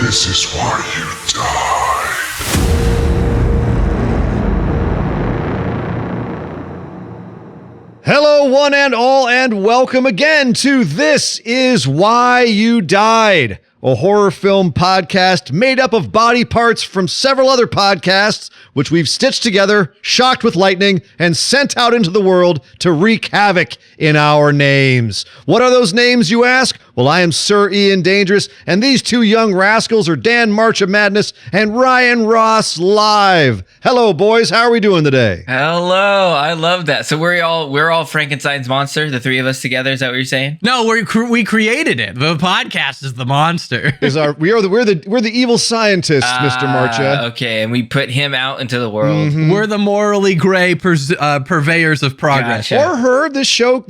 This is why you died. Hello, one and all, and welcome again to This Is Why You Died, a horror film podcast made up of body parts from several other podcasts, which we've stitched together, shocked with lightning, and sent out into the world to wreak havoc in our names. What are those names, you ask? Well, I am Sir Ian Dangerous, and these two young rascals are Dan Marcha Madness and Ryan Ross Live. Hello, boys. How are we doing today? Hello. I love that. So we're all Frankenstein's monster, the three of us together. Is that what you're saying? No, we created it. The podcast is the monster. We're the evil scientists, Mr. Marcha. Okay, and we put him out into the world. Mm-hmm. We're the morally gray purveyors of progress. Gotcha. Or her. This show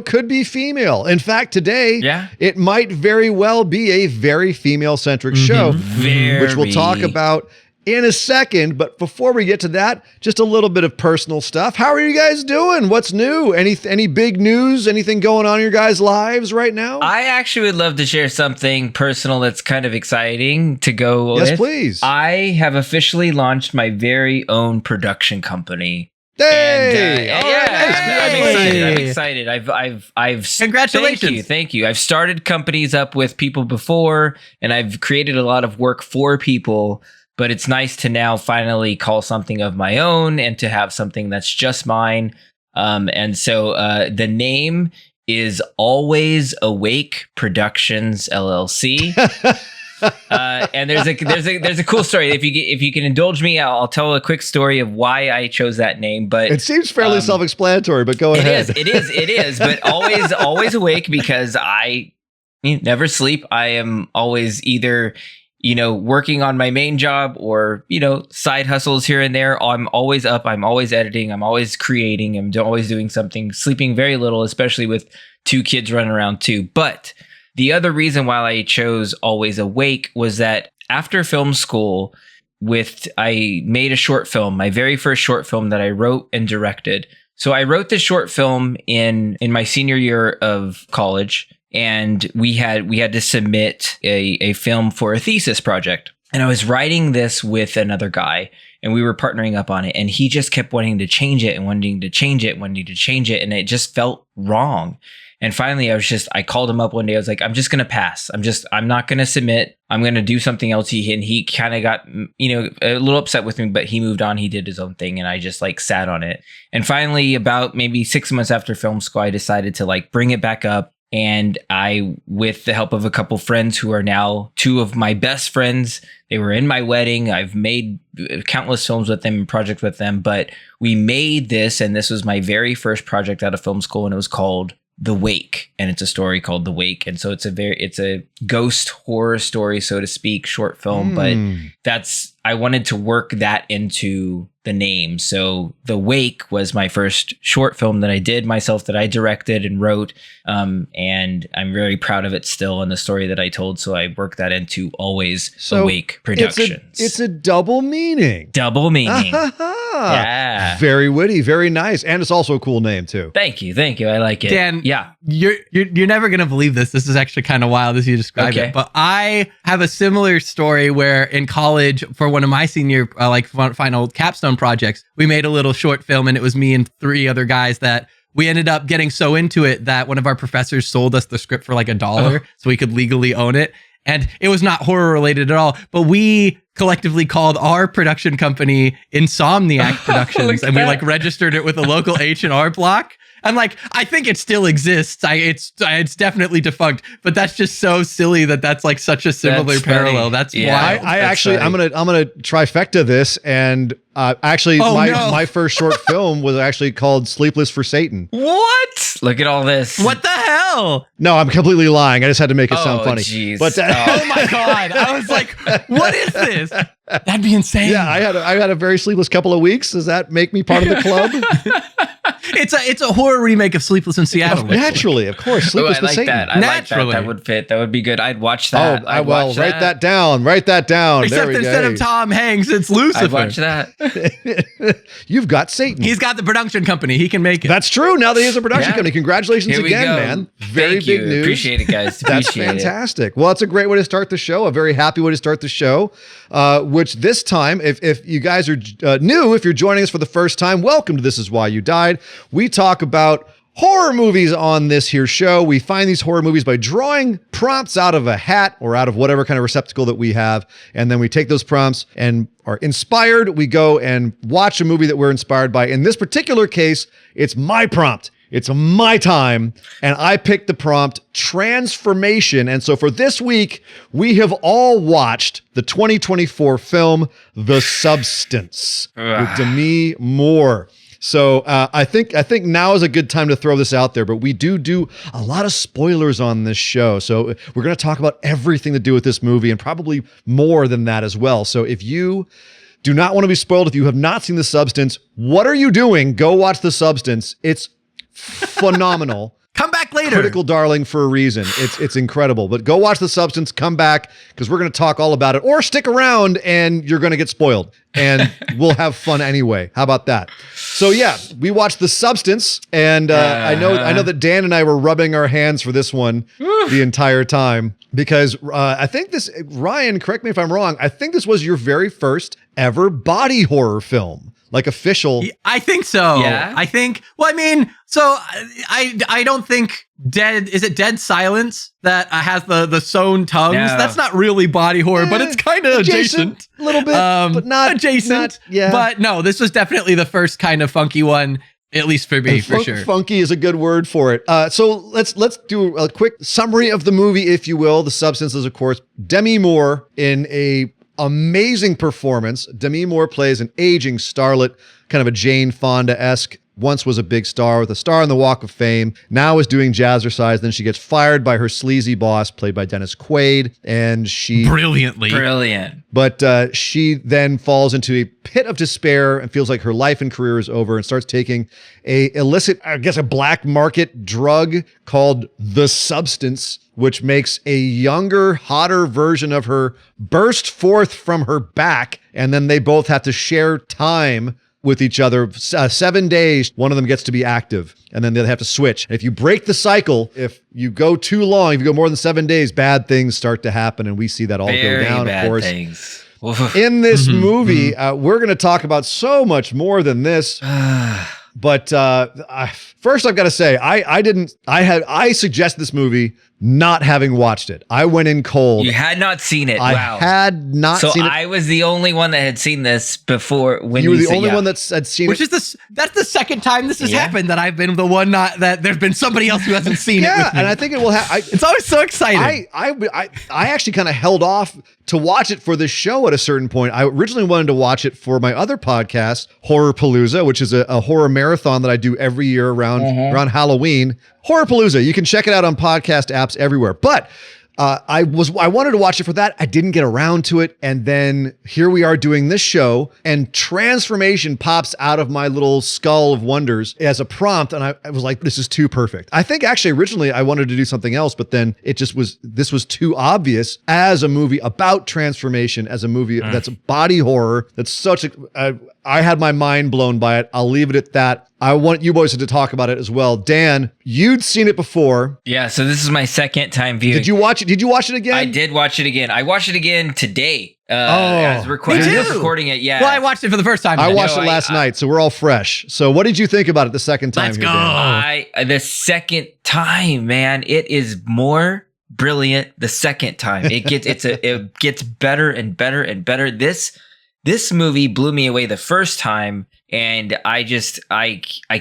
could be female. In fact, today, it might very well be a very female-centric show, which we'll talk about in a second. But before we get to that, just a little bit of personal stuff. How are you guys doing? What's new? Any big news? Anything going on in your guys' lives right now? I actually would love to share something personal that's kind of exciting to go with. Yes, please. I have officially launched my very own production company. Hey! I'm excited. I've Congratulations. Thank you. I've started companies up with people before, and I've created a lot of work for people, but it's nice to now finally call something of my own and to have something that's just mine. And so the name is Always Awake Productions LLC. And there's a cool story. If you can indulge me, I'll tell a quick story of why I chose that name. But it seems fairly self-explanatory. But go ahead. It is. But always awake because I never sleep. I am always either working on my main job or side hustles here and there. I'm always up. I'm always editing. I'm always creating. I'm always doing something. Sleeping very little, especially with two kids running around too. But the other reason why I chose Always Awake was that after film school, I made a short film, my very first short film that I wrote and directed. So I wrote this short film in my senior year of college, and we had to submit a film for a thesis project. And I was writing this with another guy, and we were partnering up on it, and he just kept wanting to change it, and it just felt wrong. And finally, I called him up one day. I was like, I'm just going to pass. I'm not going to submit. I'm going to do something else. He kind of got, a little upset with me, but he moved on. He did his own thing. And I just sat on it. And finally, about maybe 6 months after film school, I decided to bring it back up. And I, with the help of a couple friends who are now two of my best friends, they were in my wedding. I've made countless films with them and projects with them, but we made this. And this was my very first project out of film school. And it was called The Wake, and it's a story called The Wake. And so it's a ghost horror story, so to speak, short film, but I wanted to work that into the name. So The Wake was my first short film that I did myself, that I directed and wrote. And I'm very proud of it still, and the story that I told. So I worked that into Always Awake Productions. It's a double meaning. Yeah. Very witty, very nice. And it's also a cool name too. Thank you. I like it. Dan, yeah. You're never going to believe this. This is actually kind of wild as you describe it. But I have a similar story where in college, for one of my senior final capstone projects, we made a little short film, and it was me and three other guys that we ended up getting so into it that one of our professors sold us the script for $1 so we could legally own it. And it was not horror related at all, but we collectively called our production company Insomniac Productions, and we registered it with a local H&R Block. And I think it still exists. It's definitely defunct, but that's just so silly that's such a similar parallel. That's why I'm gonna trifecta this, and my first short film was actually called Sleepless for Satan. What? Look at all this. What the hell? No, I'm completely lying. I just had to make it sound funny. Geez. But oh my god, I was like, what is this? That'd be insane. Yeah, I had a very sleepless couple of weeks. Does that make me part of the club? It's a horror remake of Sleepless in Seattle. Naturally, of course. Sleepless I with like Satan. that. I like that. Naturally. That would fit. That would be good. I'd watch that. Oh, write that down. Write that down. Except there we instead go. of Tom Hanks, it's Lucifer. I'd watch that. You've got Satan. He's got the production company. He can make it. That's true. Now that he has a production Yeah. company. Congratulations Here we again, go. man. Very Thank big you. news. Appreciate it, guys. That's Appreciate fantastic. Well, it's a great way to start the show. A very happy way to start the show. Which this time, if you guys are new, if you're joining us for the first time, welcome to This Is Why You Died. We talk about horror movies on this here show. We find these horror movies by drawing prompts out of a hat or out of whatever kind of receptacle that we have. And then we take those prompts and are inspired. We go and watch a movie that we're inspired by. In this particular case, it's my prompt. It's my time, and I picked the prompt transformation. And so for this week, we have all watched the 2024 film, The Substance with Demi Moore. So I think now is a good time to throw this out there, but we do a lot of spoilers on this show. So we're going to talk about everything to do with this movie and probably more than that as well. So if you do not want to be spoiled, if you have not seen The Substance, what are you doing? Go watch The Substance. It's phenomenal. Come back later. Critical darling for a reason. It's incredible. But go watch The Substance, come back, because we're going to talk all about it. Or stick around and you're going to get spoiled. And we'll have fun anyway. How about that? So yeah, we watched The Substance, and I know that Dan and I were rubbing our hands for this one the entire time, because I think this, Ryan, correct me if I'm wrong, I think this was your very first ever body horror film. Like official. I think so. Yeah. I think, well, I mean, so I don't think is it Dead Silence that has the sewn tongues? No. That's not really body horror, but it's kind of adjacent. A little bit, but not adjacent. Yeah. But no, this was definitely the first kind of funky one, at least for me, for sure. Funky is a good word for it. So let's do a quick summary of the movie, if you will. The Substance is, of course, Demi Moore in a amazing performance. Demi Moore plays an aging starlet, kind of a Jane Fonda-esque. Once was a big star with a star on the Walk of Fame. Now is doing jazzercise. Then she gets fired by her sleazy boss, played by Dennis Quaid, and she Brilliant. But she then falls into a pit of despair and feels like her life and career is over, and starts taking a illicit, I guess, a black market drug called The Substance, which makes a younger, hotter version of her burst forth from her back. And then they both have to share time with each other. 7 days, one of them gets to be active, and then they have to switch. And if you break the cycle, if you go too long, if you go more than 7 days, bad things start to happen. And we see that all go down, of course. Things. In this movie, we're going to talk about so much more than this. But first, I've got to say, I suggested this movie not having watched it. I went in cold. You had not seen it. I Wow. had not So seen it. I was the only one that had seen this before. When You were the said- only yeah. one that had seen Which it. is that's the second time this has Yeah. happened that I've been the one that there's been somebody else who hasn't seen it. Yeah, With me. and I think it will have. It's always so exciting. I actually kind of held off to watch it for this show at a certain point. I originally wanted to watch it for my other podcast, Horror Palooza, which is a horror marathon that I do every year around Halloween. Horror Palooza. You can check it out on podcast apps everywhere. But I wanted to watch it for that. I didn't get around to it. And then here we are doing this show, and transformation pops out of my little skull of wonders as a prompt. And I was like, this is too perfect. I think actually originally I wanted to do something else, but then this was too obvious as a movie about transformation, as a movie that's body horror. That's such I had my mind blown by it. I'll leave it at that. I want you boys to talk about it as well. Dan, you'd seen it before. Yeah, so this is my second time viewing. Did you watch it? Did you watch it again? I did watch it again. I watched it again today. Me As too. recording it. Yeah. Well, I watched it for the first time. I today. watched it last night, so we're all fresh. So what did you think about it the second time? Let's here, go. Dan? The second time, man, it is more brilliant the second time. It gets better and better and better. This movie blew me away the first time, and I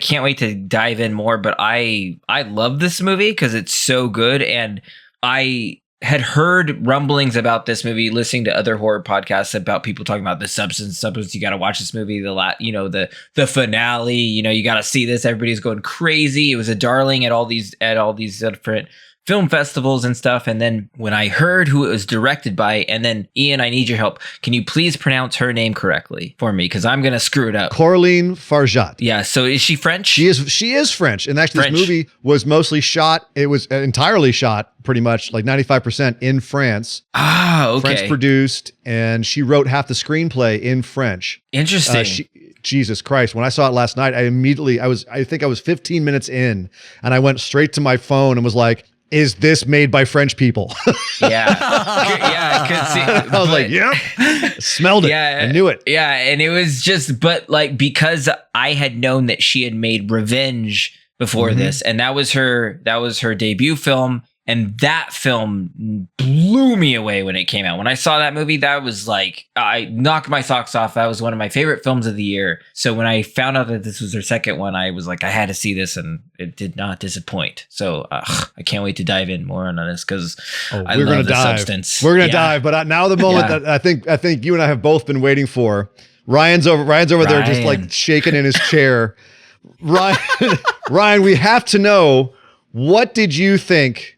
can't wait to dive in more. But I love this movie because it's so good, and I had heard rumblings about this movie, listening to other horror podcasts about people talking about The Substance. You got to watch this movie. The finale. You got to see this. Everybody's going crazy. It was a darling at all these different film festivals and stuff. And then when I heard who it was directed by, and then Ian, I need your help. Can you please pronounce her name correctly for me? Because I'm going to screw it up. Coralie Fargeat. Yeah. So is she French? She is French. And actually, French. This movie was mostly shot. It was entirely shot pretty much like 95% in France. Ah, okay. French produced. And she wrote half the screenplay in French. Interesting. Jesus Christ. When I saw it last night, I think I was 15 minutes in and I went straight to my phone and was like, is this made by French people? Yeah. Yeah. I was like, yeah, smelled it. Yeah. I knew it. Yeah. And it was just, but like, because I had known that she had made Revenge before this, and that was her debut film. And that film blew me away when it came out. When I saw that movie, that was like, I knocked my socks off. That was one of my favorite films of the year. So when I found out that this was her second one, I was like, I had to see this, and it did not disappoint. So I can't wait to dive in more on this because I love the substance. We're going to dive. But now the moment that I think you and I have both been waiting for, Ryan's over there just like shaking in his chair. Ryan, we have to know, what did you think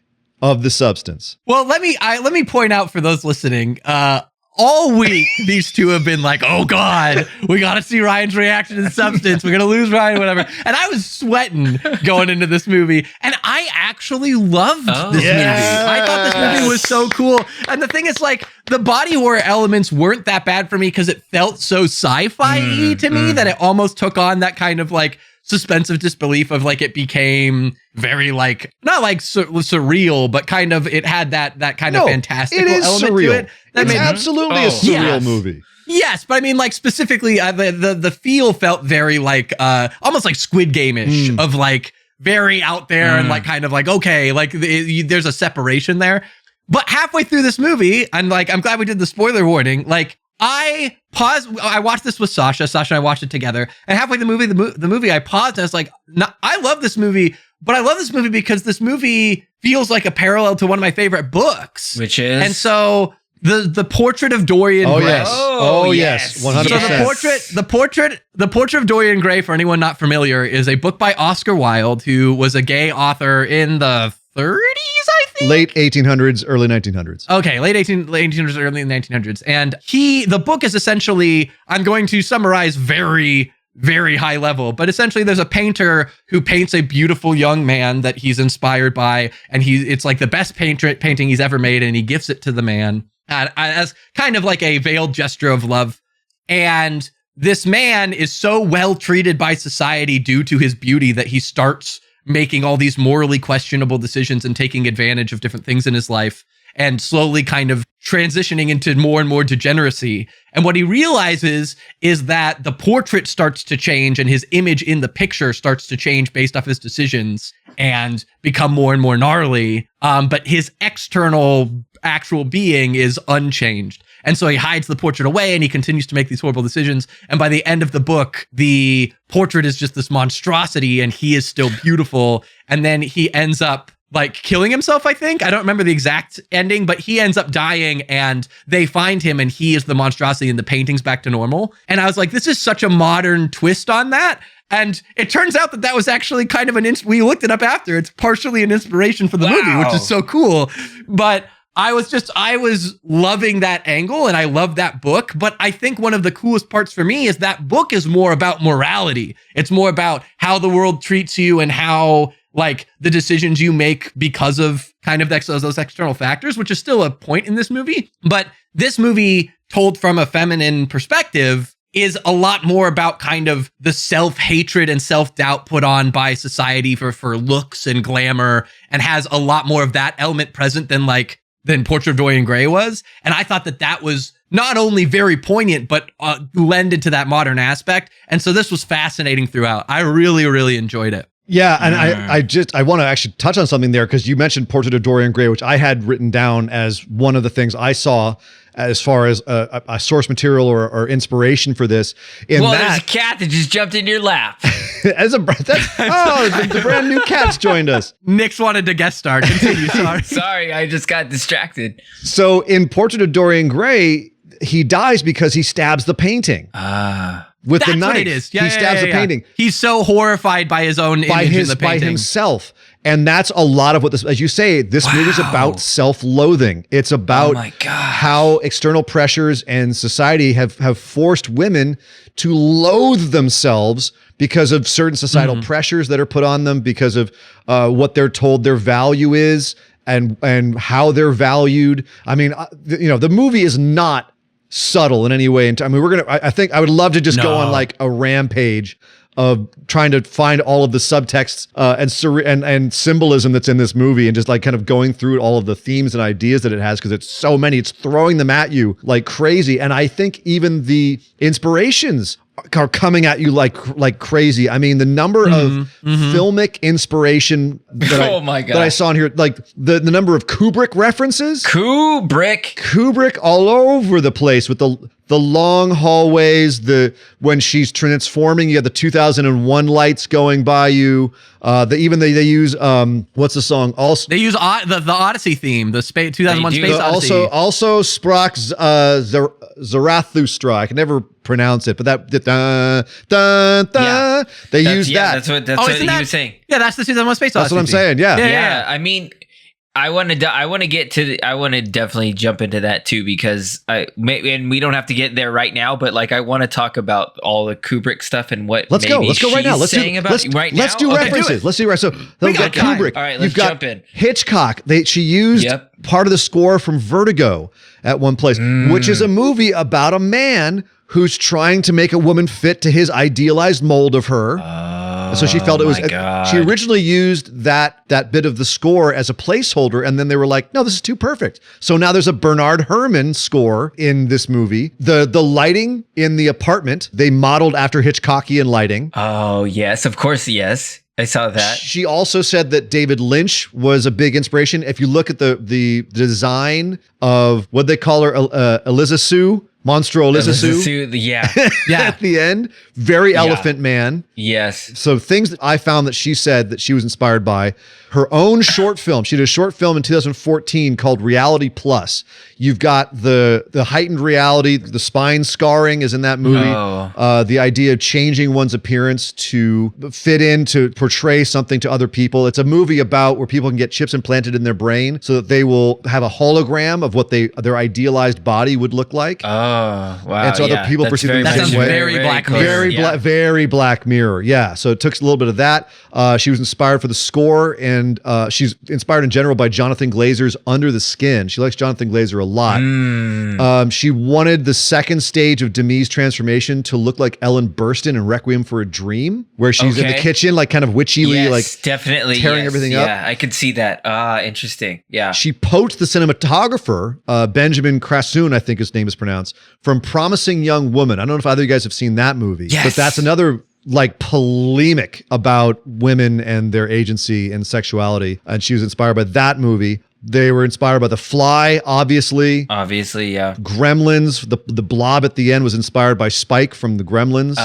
of the substance? Well, let me point out for those listening, all week these two have been like, oh God, we got to see Ryan's reaction to the substance. We're going to lose Ryan, whatever. And I was sweating going into this movie, and I actually loved this movie. I thought this movie was so cool. And the thing is, like, the body horror elements weren't that bad for me because it felt so sci-fi-y to me that it almost took on that kind of like suspense of disbelief of like, it became very like, not like surreal, but kind of, it had that kind of fantastical element surreal. To it. It's absolutely a surreal movie. Yes, but I mean, like, specifically, the feel felt very like almost like Squid Game-ish of like very out there and like kind of like, okay, like there's a separation there. But halfway through this movie, and like, I'm glad we did the spoiler warning, like, I paused. I watched this with Sasha. Sasha and I watched it together. And halfway the movie, I paused and I was like, no, I love this movie, but I love this movie because this movie feels like a parallel to one of my favorite books. Which is? And so the Portrait of Dorian Gray. Yes. Oh, yes. 100%. So the portrait of Dorian Gray, for anyone not familiar, is a book by Oscar Wilde, who was a gay author in the 30s, I think? Late 1800s, early 1900s. Okay, late 1800s, early 1900s. And the book is essentially, I'm going to summarize very, very high level, but essentially there's a painter who paints a beautiful young man that he's inspired by, and it's like the best painting he's ever made, and he gifts it to the man as kind of like a veiled gesture of love. And this man is so well treated by society due to his beauty that he starts making all these morally questionable decisions and taking advantage of different things in his life and slowly kind of transitioning into more and more degeneracy. And what he realizes is that the portrait starts to change and his image in the picture starts to change based off his decisions and become more and more gnarly. But his external actual being is unchanged. And so he hides the portrait away and he continues to make these horrible decisions. And by the end of the book, the portrait is just this monstrosity and he is still beautiful. And then he ends up like killing himself, I think. I don't remember the exact ending, but he ends up dying and they find him and he is the monstrosity and the painting's back to normal. And I was like, this is such a modern twist on that. And it turns out that was actually kind of we looked it up after. It's partially an inspiration for the movie, which is so cool. But I was loving that angle and I love that book. But I think one of the coolest parts for me is that book is more about morality. It's more about how the world treats you and how like the decisions you make because of kind of those external factors, which is still a point in this movie. But this movie, told from a feminine perspective, is a lot more about kind of the self-hatred and self-doubt put on by society for looks and glamour, and has a lot more of that element present than Portrait of Dorian Gray was. And I thought that was not only very poignant, but lended to that modern aspect. And so this was fascinating throughout. I really, really enjoyed it. Yeah, and I want to actually touch on something there, because you mentioned Portrait of Dorian Gray, which I had written down as one of the things I saw as far as a source material or inspiration for this. There's a cat that just jumped in your lap. The brand new cat's joined us. Nick's wanted to guest star. Continue, sorry. Sorry, I just got distracted. So in Portrait of Dorian Gray, he dies because he stabs the painting. With the knife. What it is. Yeah, he stabs the painting. He's so horrified by his own image in the painting. By himself. And that's a lot of what this, as you say, this movie's about self-loathing. It's about how external pressures and society have forced women to loathe themselves because of certain societal pressures that are put on them, because of what they're told their value is and how they're valued. I mean, the movie is not subtle in any way. I mean, I think I would love to just go on like a rampage of trying to find all of the subtexts and symbolism that's in this movie, and just like kind of going through all of the themes and ideas that it has, because it's so many. It's throwing them at you like crazy. And I think even the inspirations are coming at you like crazy. I mean, the number of filmic inspiration that I saw in here, like the number of Kubrick references. Kubrick all over the place with the long hallways, when she's transforming, you have the 2001 lights going by you. They use what's the song? Also they use the Odyssey theme, the 2001 Space Odyssey. Also Sprach's Zarathustra. I can never pronounce it, but they use that. That's what he was saying. Yeah, that's the 2001 Space Odyssey. That's what I'm saying. Yeah. I mean, I want to definitely jump into that too, because and we don't have to get there right now, but like I want to talk about all the Kubrick stuff and what let's go right now. Let's do references. Let's do right. So we've got Kubrick. All right, let's jump in. Hitchcock. She used part of the score from Vertigo at one place, which is a movie about a man who's trying to make a woman fit to his idealized mold of her. So she felt it was. She originally used that bit of the score as a placeholder, and then they were like, "No, this is too perfect." So now there's a Bernard Herrmann score in this movie. The lighting in the apartment they modeled after Hitchcockian lighting. Oh yes, of course, yes. I saw that. She also said that David Lynch was a big inspiration. If you look at the design of what they call her, Eliza Sue. Monstro Eliza Sue. Yeah. At the end, very Elephant Man. Yes. So things that I found that she said that she was inspired by, her own short film. She did a short film in 2014 called Reality Plus. You've got the heightened reality, the spine scarring is in that movie. The idea of changing one's appearance to fit in, to portray something to other people. It's a movie about where people can get chips implanted in their brain so that they will have a hologram of what their idealized body would look like. Oh, wow. And so other people perceive it the same way. Very Black Mirror. Very Black Mirror. Yeah. So it took a little bit of that. She was inspired for the score, and she's inspired in general by Jonathan Glazer's Under the Skin. She likes Jonathan Glazer a lot. She wanted the second stage of Demi's transformation to look like Ellen Burstyn in Requiem for a Dream, where she's in the kitchen, like kind of witchy, like definitely tearing everything up. Yeah, I could see that. Interesting. Yeah. She poached the cinematographer, Benjamin Krassoun, I think his name is pronounced, from Promising Young Woman. I don't know if either of you guys have seen that movie, but that's another like polemic about women and their agency and sexuality. And she was inspired by that movie. They were inspired by The Fly, obviously. Yeah. Gremlins, the blob at the end was inspired by Spike from the Gremlins.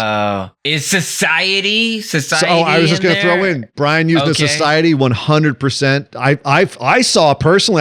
Is Society I was just going to throw in, Brian used the Society 100%. I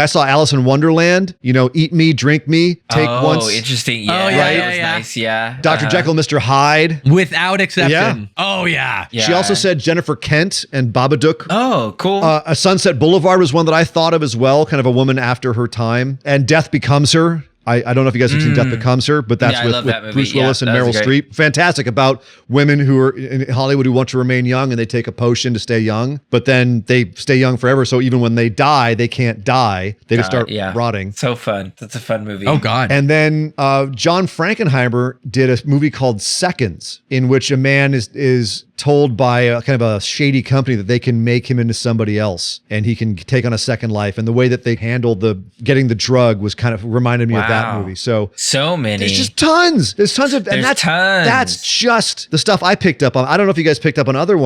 saw Alice in Wonderland, Eat Me, Drink Me, Take Once. Oh, interesting. Yeah. Nice. Yeah. Dr. Jekyll, Mr. Hyde. Without exception. Yeah. Oh, yeah. She also said Jennifer Kent and Babadook. Oh, cool. A Sunset Boulevard was one that I thought of as well, kind of a woman after her time. And Death Becomes Her. I don't know if you guys have seen Death Becomes Her, but that's with Bruce Willis and Meryl Streep. Fantastic, about women who are in Hollywood who want to remain young, and they take a potion to stay young, but then they stay young forever. So even when they die, they can't die. They just start rotting. So fun. That's a fun movie. Oh, God. And then John Frankenheimer did a movie called Seconds, in which a man is told by a kind of a shady company that they can make him into somebody else and he can take on a second life. And the way that they handled getting the drug was kind of reminded me of that movie. So many. There's just tons. There's tons of, and that's just the stuff I picked up on. I don't know if you guys picked up on other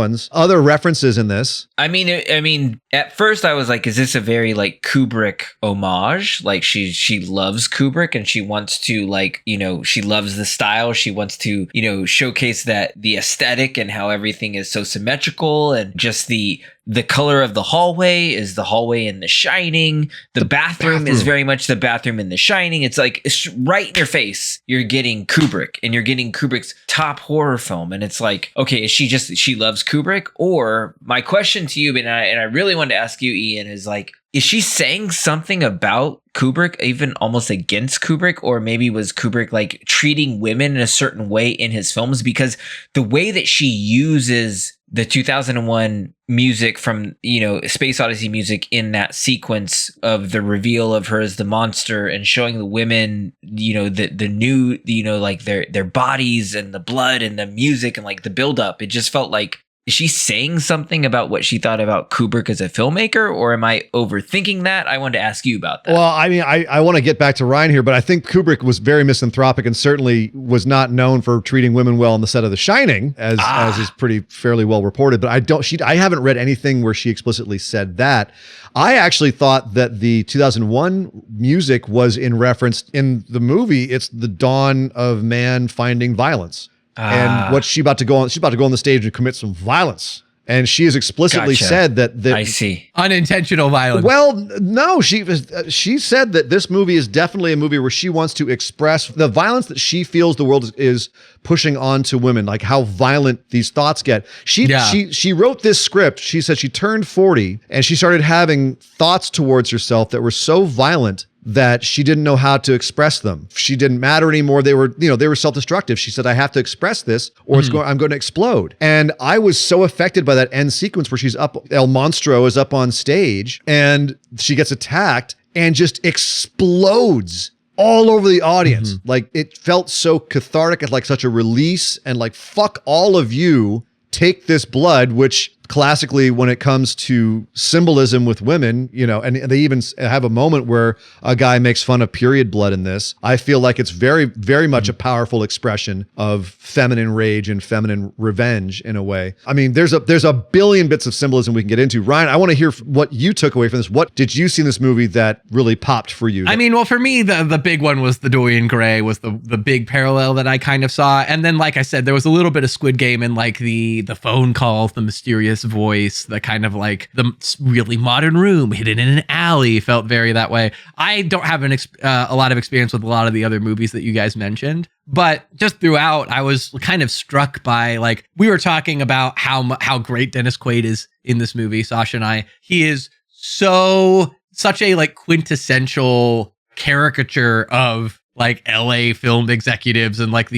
references in this. I mean, at first I was like, is this a very like Kubrick homage? Like she loves Kubrick and she wants to she loves the style. She wants to, showcase the aesthetic and how everything is so symmetrical and just the the color of the hallway is the hallway in The Shining. The bathroom is very much the bathroom in The Shining. It's like it's right in your face. You're getting Kubrick, and you're getting Kubrick's top horror film. And it's like, okay, is she loves Kubrick? Or my question to you, and I really wanted to ask you, Ian, is like, is she saying something about Kubrick, even almost against Kubrick? Or maybe was Kubrick like treating women in a certain way in his films? Because the way that she uses the 2001 music from, Space Odyssey music in that sequence of the reveal of her as the monster and showing the women, the new, like their bodies and the blood and the music and like the buildup, it just felt like, is she saying something about what she thought about Kubrick as a filmmaker, or am I overthinking that? I wanted to ask you about that. Well, I mean, I want to get back to Ryan here, but I think Kubrick was very misanthropic and certainly was not known for treating women well on the set of The Shining, as is pretty fairly well reported. But I haven't read anything where she explicitly said that. I actually thought that the 2001 music was in reference in the movie. It's the dawn of man finding violence. And what she's about to go on the stage and commit some violence. And she has explicitly said that I see unintentional violence. Well, no, she said that this movie is definitely a movie where she wants to express the violence that she feels the world is pushing onto women, like how violent these thoughts get. She wrote this script. She said she turned 40 and she started having thoughts towards herself that were so violent that she didn't know how to express them. She didn't matter anymore. They were self-destructive. She said, I have to express this or I'm going to explode. And I was so affected by that end sequence where El Monstro is up on stage and she gets attacked and just explodes all over the audience. Like, it felt so cathartic, like such a release, and like, fuck all of you, take this blood, which classically, when it comes to symbolism with women, and they even have a moment where a guy makes fun of period blood in this. I feel like it's very, very much a powerful expression of feminine rage and feminine revenge in a way. I mean, there's a billion bits of symbolism we can get into. Ryan, I want to hear what you took away from this. What did you see in this movie that really popped for you? I mean, well, for me, the big one was the Dorian Gray was the big parallel that I kind of saw. And then, like I said, there was a little bit of Squid Game in like the phone calls, the mysterious voice, the kind of like the really modern room hidden in an alley felt very that way. I don't have a lot of experience with a lot of the other movies that you guys mentioned, but just throughout, I was kind of struck by, like, we were talking about how great Dennis Quaid is in this movie, Sasha and I. He is such a like quintessential caricature of like LA film executives and like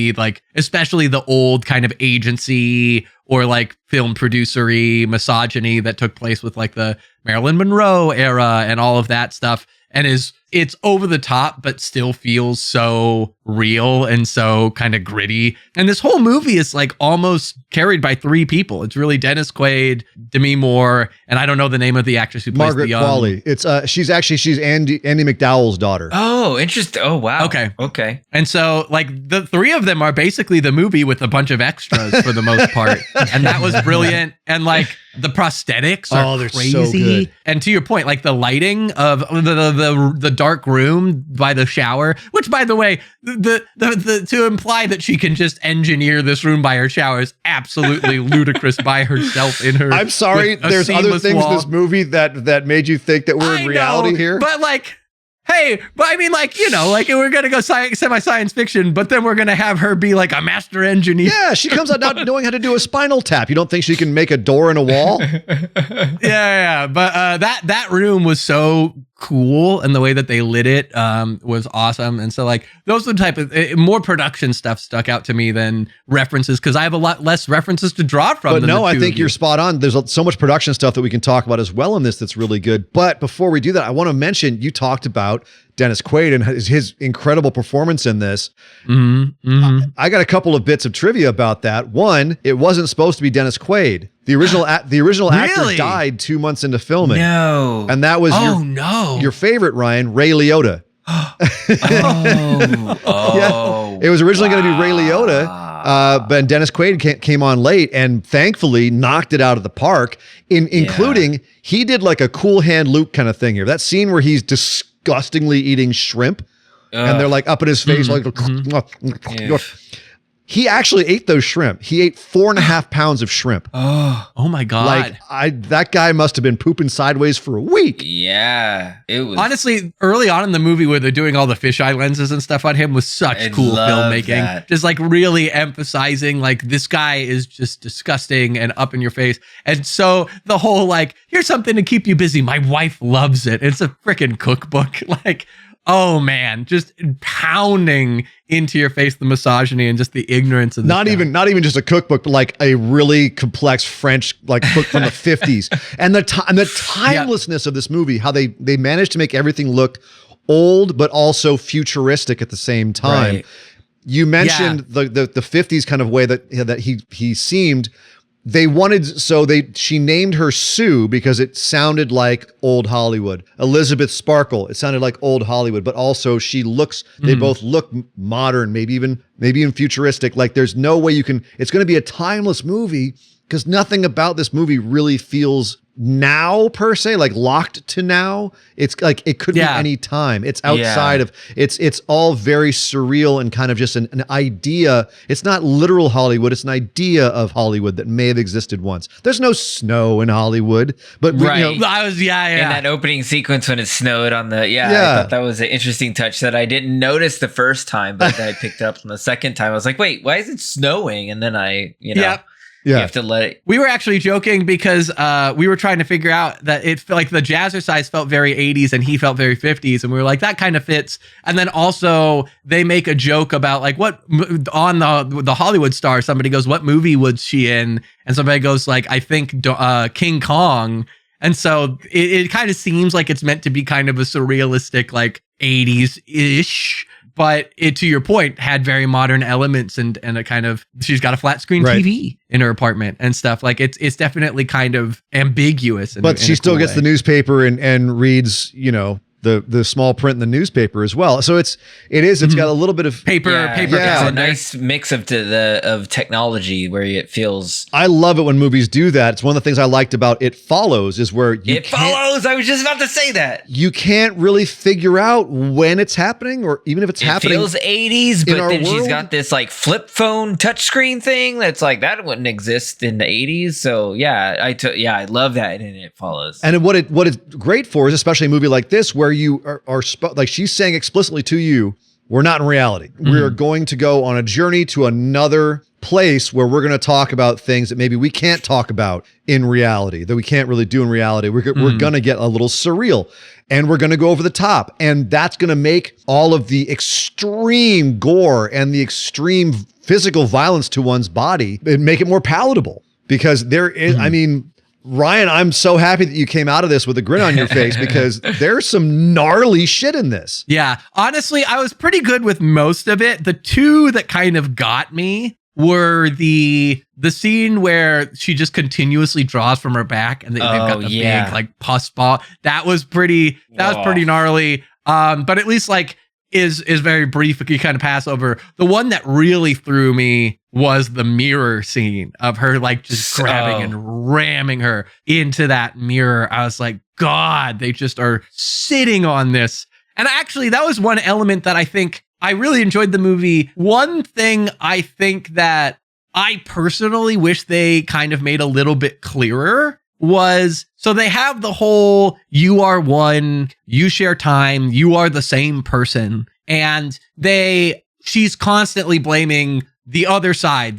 especially the old kind of agency or like film producery misogyny that took place with like the Marilyn Monroe era and all of that stuff. And it's over the top, but still feels so real and so kind of gritty. And this whole movie is like almost carried by three people. It's really Dennis Quaid, Demi Moore, and I don't know the name of the actress who plays the young. Margaret Qualley. It's she's Andy McDowell's daughter. Oh, interesting. Oh, wow. Okay. And so like the three of them are basically the movie with a bunch of extras for the most part. And that was brilliant. And like the prosthetics are crazy. So good. And to your point, like the lighting of the dark room by the shower, which by the way, the to imply that she can just engineer this room by her shower is absolutely ludicrous by herself in her. I'm sorry, there's other things in this movie that made you think that we're in reality here. But like, hey, but I mean, like, like we're going to go semi-science fiction, but then we're going to have her be like a master engineer. Yeah, she comes out not knowing how to do a spinal tap. You don't think she can make a door in a wall? Yeah. But that room was so cool, and the way that they lit it was awesome. And so like those are the type of more production stuff stuck out to me than references, because I have a lot less references to draw from. But no, I think you're spot on. There's so much production stuff that we can talk about as well in this that's really good. But before we do that, I want to mention, you talked about Dennis Quaid and his incredible performance in this. I got a couple of bits of trivia about that. One, it wasn't supposed to be Dennis Quaid. The original actor died 2 months into filming. No. And that was your favorite, Ryan, Ray Liotta. Yeah. It was originally going to be Ray Liotta, but Dennis Quaid came on late and thankfully knocked it out of the park, including he did like a Cool Hand Luke kind of thing here. That scene where he's disgustingly eating shrimp and they're like up in his face, like He actually ate those shrimp. He ate 4.5 pounds of shrimp. Oh my God. That guy must have been pooping sideways for a week. Yeah, it was. Honestly, early on in the movie where they're doing all the fisheye lenses and stuff on him was such cool filmmaking. That. Just like really emphasizing like this guy is just disgusting and up in your face. And so the whole like, here's something to keep you busy. My wife loves it. It's a freaking cookbook. Like, oh man, just pounding into your face the misogyny and just the ignorance of this not even just a cookbook, but like a really complex French like book from the 50s. And the timelessness of this movie, how they managed to make everything look old but also futuristic at the same time. Right. You mentioned the 50s kind of way that he seemed. She named her Sue because it sounded like old Hollywood. Elizabeth Sparkle, it sounded like old Hollywood, but also they both look modern, maybe even futuristic. Like there's no way it's going to be a timeless movie because nothing about this movie really feels now per se, like locked to now. It's like it could be any time. It's outside of it's all very surreal and kind of just an idea. It's not literal Hollywood, it's an idea of Hollywood that may have existed once. There's no snow in Hollywood, but Right. In that opening sequence when it snowed on the I thought that was an interesting touch that I didn't notice the first time, but then I picked up on the second time. I was like, wait, why is it snowing? And then you have to let it. We were actually joking because we were trying to figure out that it felt like the Jazzercise felt very 80s and he felt very 50s. And we were like, that kind of fits. And then also they make a joke about like what on the Hollywood Star, somebody goes, what movie was she in? And somebody goes like, I think King Kong. And so it kind of seems like it's meant to be kind of a surrealistic like 80s-ish. But it, to your point, had very modern elements and a kind of, she's got a flat screen TV in her apartment and stuff. Like it's definitely kind of ambiguous. But she still gets the newspaper and reads, the small print in the newspaper as well. So it's got a little bit of paper. It's a nice mix of technology where it feels. I love it when movies do that. It's one of the things I liked about It Follows is where It Follows. I was just about to say that. You can't really figure out when it's happening or even if it's happening. It feels 80s, but then she's got this like flip phone touchscreen thing that's like that wouldn't exist in the 80s. So I love that in It Follows. And what it's great for is especially a movie like this where you are like she's saying explicitly to you, we're not in reality. We're going to go on a journey to another place where we're going to talk about things that maybe we can't talk about in reality, that we can't really do in reality. We're going to get a little surreal and we're going to go over the top. And that's going to make all of the extreme gore and the extreme physical violence to one's body and make it more palatable because there is, Ryan, I'm so happy that you came out of this with a grin on your face because there's some gnarly shit in this. Yeah. Honestly, I was pretty good with most of it. The two that kind of got me were the scene where she just continuously draws from her back and they've got the big like pus ball. That was pretty gnarly. But at least like is very brief. You kind of pass over. The one that really threw me was the mirror scene of her like just grabbing and ramming her into that mirror. I was like, God, they just are sitting on this. And actually, that was one element that I think I really enjoyed the movie. One thing I think that I personally wish they kind of made a little bit clearer was, so they have the whole, you are one, you share time, you are the same person. And she's constantly blaming the other side,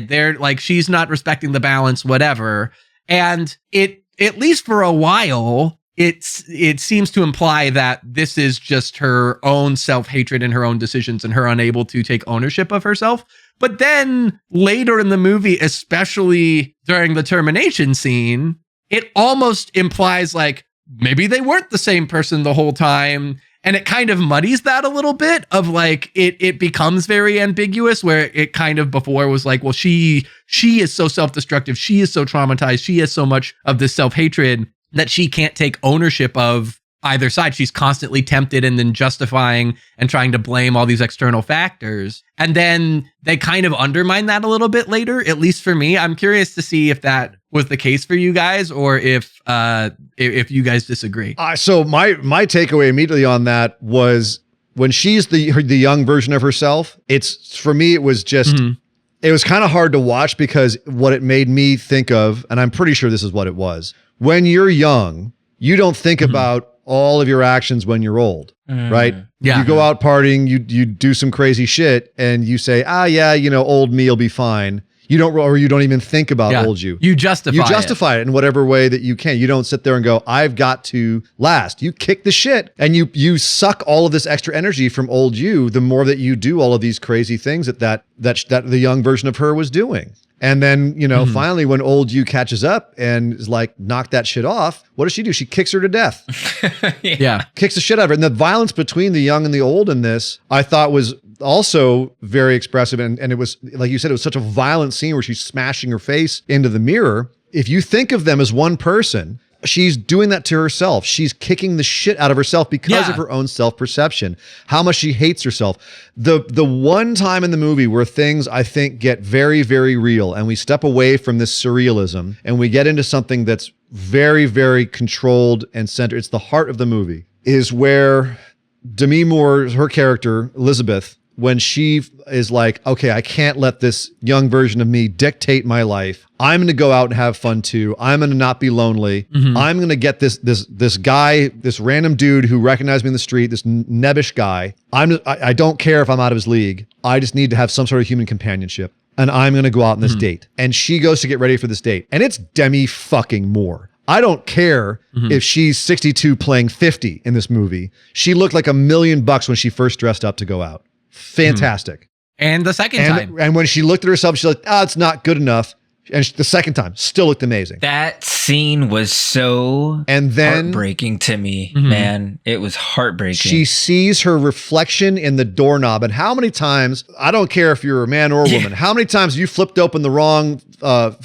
they're like, she's not respecting the balance, whatever. And it, at least for a while, it seems to imply that this is just her own self-hatred and her own decisions and her unable to take ownership of herself. But then later in the movie, especially during the termination scene, it almost implies like maybe they weren't the same person the whole time. And it kind of muddies that a little bit of like, it becomes very ambiguous where it kind of before was like, well, she is so self-destructive. She is so traumatized. She has so much of this self-hatred that she can't take ownership of either side. She's constantly tempted and then justifying and trying to blame all these external factors. And then they kind of undermine that a little bit later, at least for me. I'm curious to see if that was the case for you guys or if you guys disagree. So my takeaway immediately on that was when she's the young version of herself, it's, for me, it was just, it was kind of hard to watch because what it made me think of, and I'm pretty sure this is what it was. When you're young, you don't think about all of your actions when you're old, right? Yeah. You go out partying, you do some crazy shit, and you say, old me will be fine. You don't even think about old you. You justify it in whatever way that you can. You don't sit there and go, I've got to last. You kick the shit and you suck all of this extra energy from old you, the more that you do all of these crazy things that the young version of her was doing. And then, finally when old you catches up and is like, knock that shit off, what does she do? She kicks her to death. Kicks the shit out of her. And the violence between the young and the old in this, I thought was also very expressive. And it was, like you said, it was such a violent scene where she's smashing her face into the mirror. If you think of them as one person, she's doing that to herself. She's kicking the shit out of herself because of her own self-perception, how much she hates herself. The one time in the movie where things, I think, get very, very real and we step away from this surrealism and we get into something that's very, very controlled and centered, it's the heart of the movie, is where Demi Moore, her character, Elizabeth, when she is like, okay, I can't let this young version of me dictate my life. I'm going to go out and have fun too. I'm going to not be lonely. I'm going to get this guy, this random dude who recognized me in the street, this nebbish guy. I don't care if I'm out of his league. I just need to have some sort of human companionship. And I'm going to go out on this date. And she goes to get ready for this date. And it's Demi fucking Moore. I don't care if she's 62 playing 50 in this movie. She looked like $1 million when she first dressed up to go out. Fantastic. And the second time. And when she looked at herself, she's like, it's not good enough. And the second time, still looked amazing. That scene was so heartbreaking to me, man. It was heartbreaking. She sees her reflection in the doorknob. And how many times, I don't care if you're a man or a woman, how many times you flipped open the wrong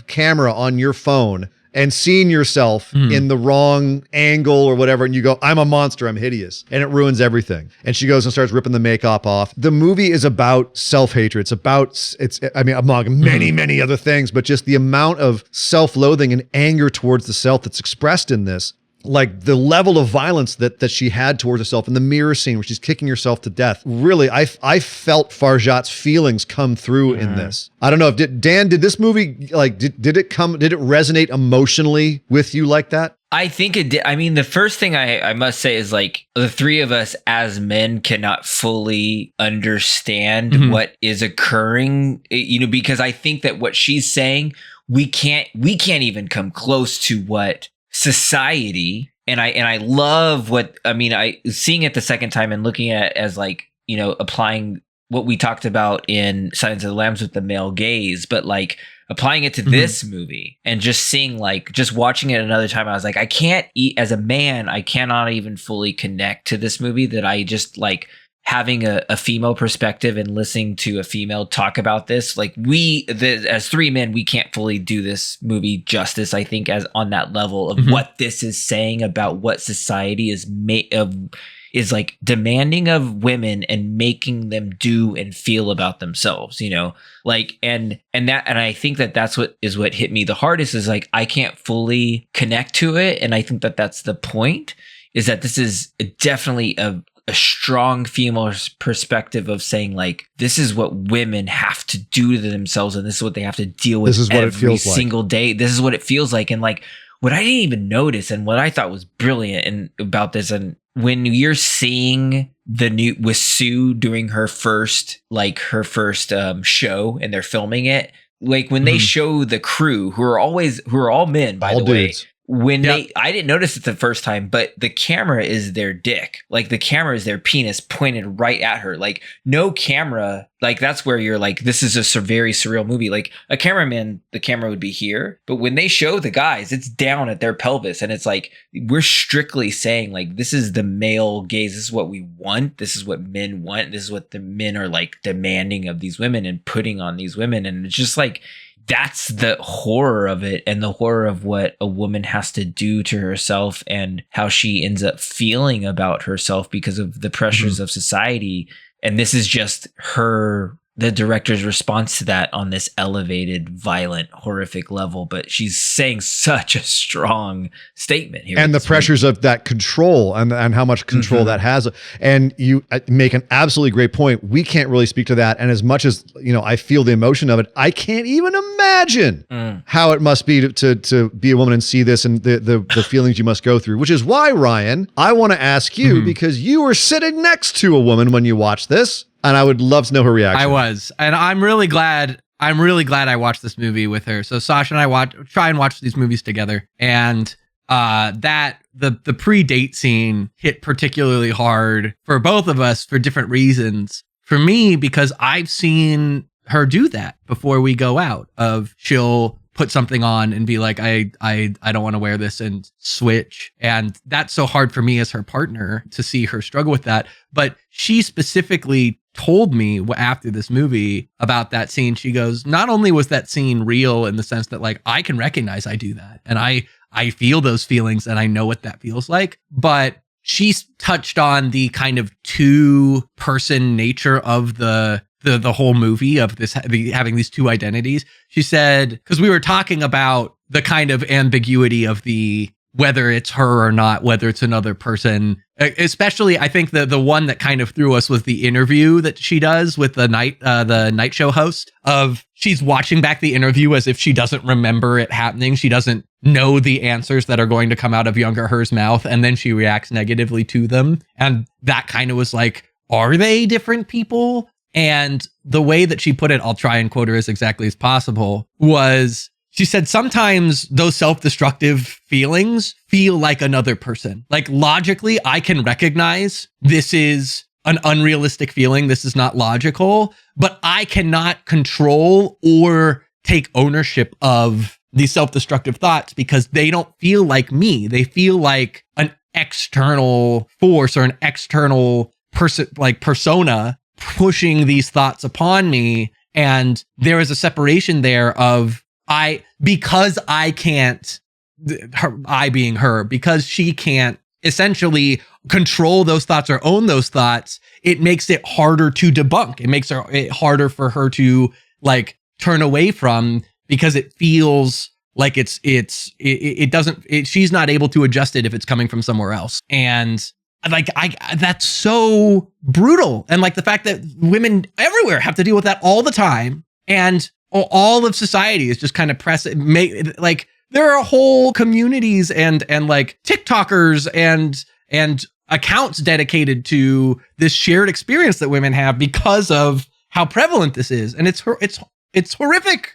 camera on your phone and seeing yourself in the wrong angle or whatever, and you go, I'm a monster, I'm hideous, and it ruins everything. And she goes and starts ripping the makeup off. The movie is about self-hatred. It's among many, many other things, but just the amount of self-loathing and anger towards the self that's expressed in this. Like the level of violence that she had towards herself in the mirror scene where she's kicking herself to death. Really, I felt Fargeat's feelings come through in this. I don't know if Dan, did this movie, did it resonate emotionally with you like that? I think it did. I mean, the first thing I must say is like the three of us as men cannot fully understand what is occurring, because I think that what she's saying, we can't even come close to what society, and I love seeing it the second time and looking at it as applying what we talked about in Silence of the Lambs with the male gaze, but applying it to this movie and just seeing just watching it another time, I was like, I can't as a man, I cannot even fully connect to this movie, that I just having a female perspective and listening to a female talk about this. As three men, we can't fully do this movie justice, I think, as on that level of what this is saying about what society is demanding of women and making them do and feel about themselves, and I think that's what hit me the hardest is I can't fully connect to it. And I think that's the point, is that this is definitely a strong female perspective of saying this is what women have to do to themselves, and this is what they have to deal with. This is what it feels single day. This is what it feels like. And what I didn't even notice, and what I thought was brilliant about this, and when you're seeing the new with Sue doing her first show and they're filming it, when they show the crew who are all men, by the way. I didn't notice it the first time, but the camera is their dick. The camera is their penis pointed right at her. No camera, that's where you're this is a very surreal movie. A cameraman, the camera would be here, but when they show the guys, it's down at their pelvis. And it's we're strictly saying this is the male gaze. This is what we want. This is what men want. This is what the men are demanding of these women and putting on these women. And it's just that's the horror of it, and the horror of what a woman has to do to herself and how she ends up feeling about herself because of the pressures of society. And this is just her the director's response to that on this elevated, violent, horrific level, but she's saying such a strong statement here. And the pressures of that control and how much control that has. And you make an absolutely great point. We can't really speak to that. And as much as, I feel the emotion of it, I can't even imagine how it must be to be a woman and see this and the feelings you must go through, which is why, Ryan, I want to ask you, because you were sitting next to a woman when you watched this. And I would love to know her reaction. I was. And I'm really glad I watched this movie with her. So Sasha and I try and watch these movies together. And the pre-date scene hit particularly hard for both of us for different reasons. For me, because I've seen her do that before we go out, of she'll put something on and be like, I don't want to wear this, and switch. And that's so hard for me as her partner to see her struggle with that. But she specifically told me after this movie about that scene. She goes, not only was that scene real in the sense that like, I can recognize I do that, and I feel those feelings and I know what that feels like, but she's touched on the kind of two-person nature of the whole movie, of this having these two identities. She said, because we were talking about the kind of ambiguity of whether it's her or not, whether it's another person. Especially, I think the one that kind of threw us was the interview that she does with the night show host. Of she's watching back the interview as if she doesn't remember it happening. She doesn't know the answers that are going to come out of younger her's mouth, and then she reacts negatively to them. And that kind of was like, are they different people? And the way that she put it, I'll try and quote her as exactly as possible, was she said, sometimes those self-destructive feelings feel like another person. Like logically, I can recognize this is an unrealistic feeling. This is not logical, but I cannot control or take ownership of these self-destructive thoughts because they don't feel like me. They feel like an external force or an external person, like persona, pushing these thoughts upon me. And there is a separation there of because I can't, I being her, because she can't essentially control those thoughts or own those thoughts, it makes it harder to debunk. It makes it harder for her to like turn away from, because it feels like she's not able to adjust it if it's coming from somewhere else. And like, that's so brutal. And like the fact that women everywhere have to deal with that all the time, and all of society is just kind of like there are whole communities and like TikTokers and accounts dedicated to this shared experience that women have because of how prevalent this is. And it's horrific.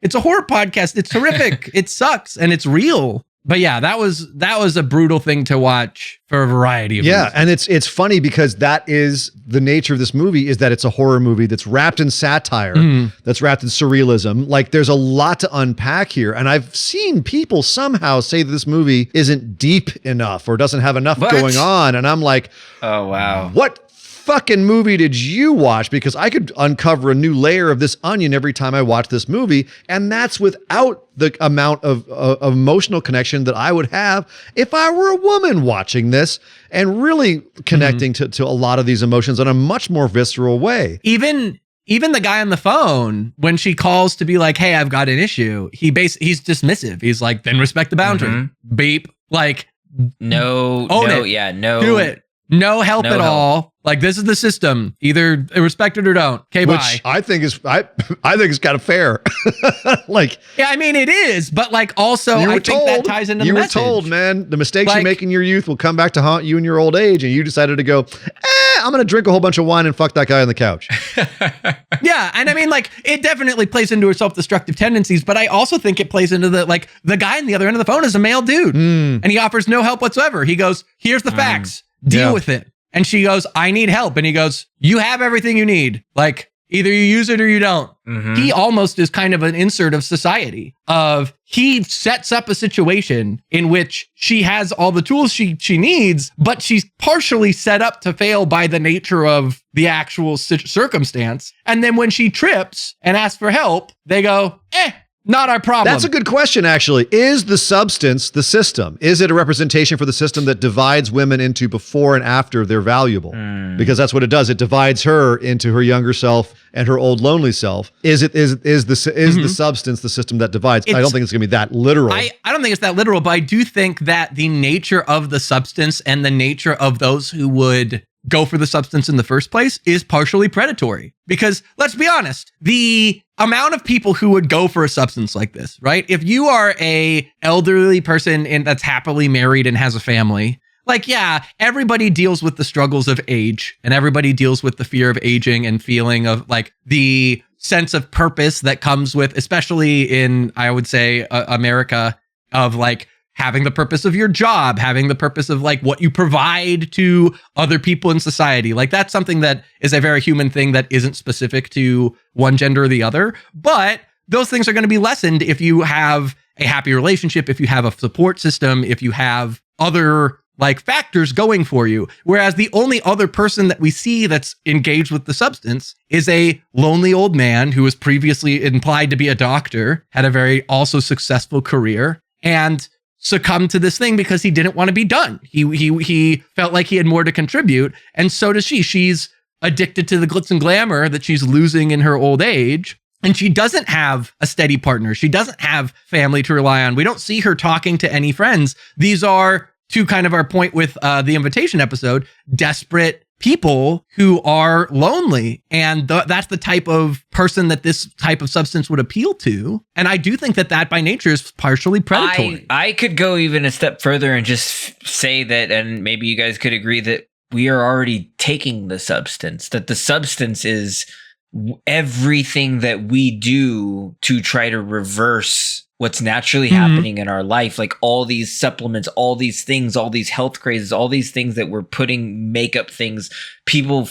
It's a horror podcast. It's horrific. It sucks, and it's real. But yeah, that was a brutal thing to watch for a variety of reasons. And it's funny because that is the nature of this movie, is that it's a horror movie that's wrapped in satire, that's wrapped in surrealism. Like there's a lot to unpack here. And I've seen people somehow say that this movie isn't deep enough or doesn't have enough going on. And I'm like, oh wow, what fucking movie did you watch? Because I could uncover a new layer of this onion every time I watch this movie, and that's without the amount of emotional connection that I would have if I were a woman watching this and really connecting to a lot of these emotions in a much more visceral way. Even the guy on the phone, when she calls to be like, hey, I've got an issue, he's dismissive. He's like, then respect the boundary. Beep. Like, no, do it. No help at all. Like, this is the system. Either respect it or don't. Okay, bye. Which I think is kind of fair. Like, yeah, I mean, it is, but like also I think that ties into the message. You were told, man, the mistakes you make in your youth will come back to haunt you in your old age, and you decided to go, I'm going to drink a whole bunch of wine and fuck that guy on the couch. Yeah, and I mean, like, it definitely plays into her self-destructive tendencies, but I also think it plays into the guy on the other end of the phone is a male dude, and he offers no help whatsoever. He goes, here's the facts. Deal with it. And she goes, I need help. And he goes, you have everything you need. Like, either you use it or you don't. He almost is kind of an insert of society. He sets up a situation in which she has all the tools she needs, but she's partially set up to fail by the nature of the actual circumstance. And then when she trips and asks for help, they go, Not our problem. That's a good question, actually. Is the substance the system? Is it a representation for the system that divides women into before and after they're valuable? Because that's what it does. It divides her into her younger self and her old lonely self. Is the substance the system that divides? I don't think it's going to be that literal. I don't think it's that literal, but I do think that the nature of the substance and the nature of those who would go for the substance in the first place is partially predatory. Because let's be honest, the amount of people who would go for a substance like this, right? If you are a elderly person that's happily married and has a family, like, yeah, everybody deals with the struggles of age and everybody deals with the fear of aging and feeling of like the sense of purpose that comes with, especially in, I would say, America, of like having the purpose of your job, having the purpose of like what you provide to other people in society. Like that's something that is a very human thing that isn't specific to one gender or the other. But those things are going to be lessened if you have a happy relationship, if you have a support system, if you have other like factors going for you. Whereas the only other person that we see that's engaged with the substance is a lonely old man who was previously implied to be a doctor, had a very also successful career, and succumbed to this thing because he didn't want to be done. He felt like he had more to contribute. And so does she. She's addicted to the glitz and glamour that she's losing in her old age. And she doesn't have a steady partner. She doesn't have family to rely on. We don't see her talking to any friends. These are, to kind of our point with the invitation episode, desperate people who are lonely. And that's the type of person that this type of substance would appeal to. And I do think that by nature is partially predatory. I could go even a step further and just say that, and maybe you guys could agree that we are already taking the substance, that the substance is everything that we do to try to reverse what's naturally happening in our life, like all these supplements, all these things, all these health crazes, all these things that we're putting, makeup things, people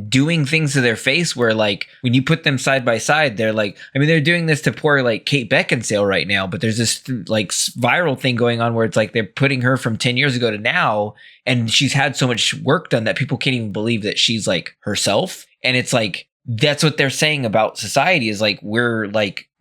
doing things to their face where like when you put them side by side, they're like, I mean, they're doing this to poor like Kate Beckinsale right now, but there's this like viral thing going on where it's like they're putting her from 10 years ago to now, and she's had so much work done that people can't even believe that she's like herself. And it's like, that's what they're saying about society is like, we're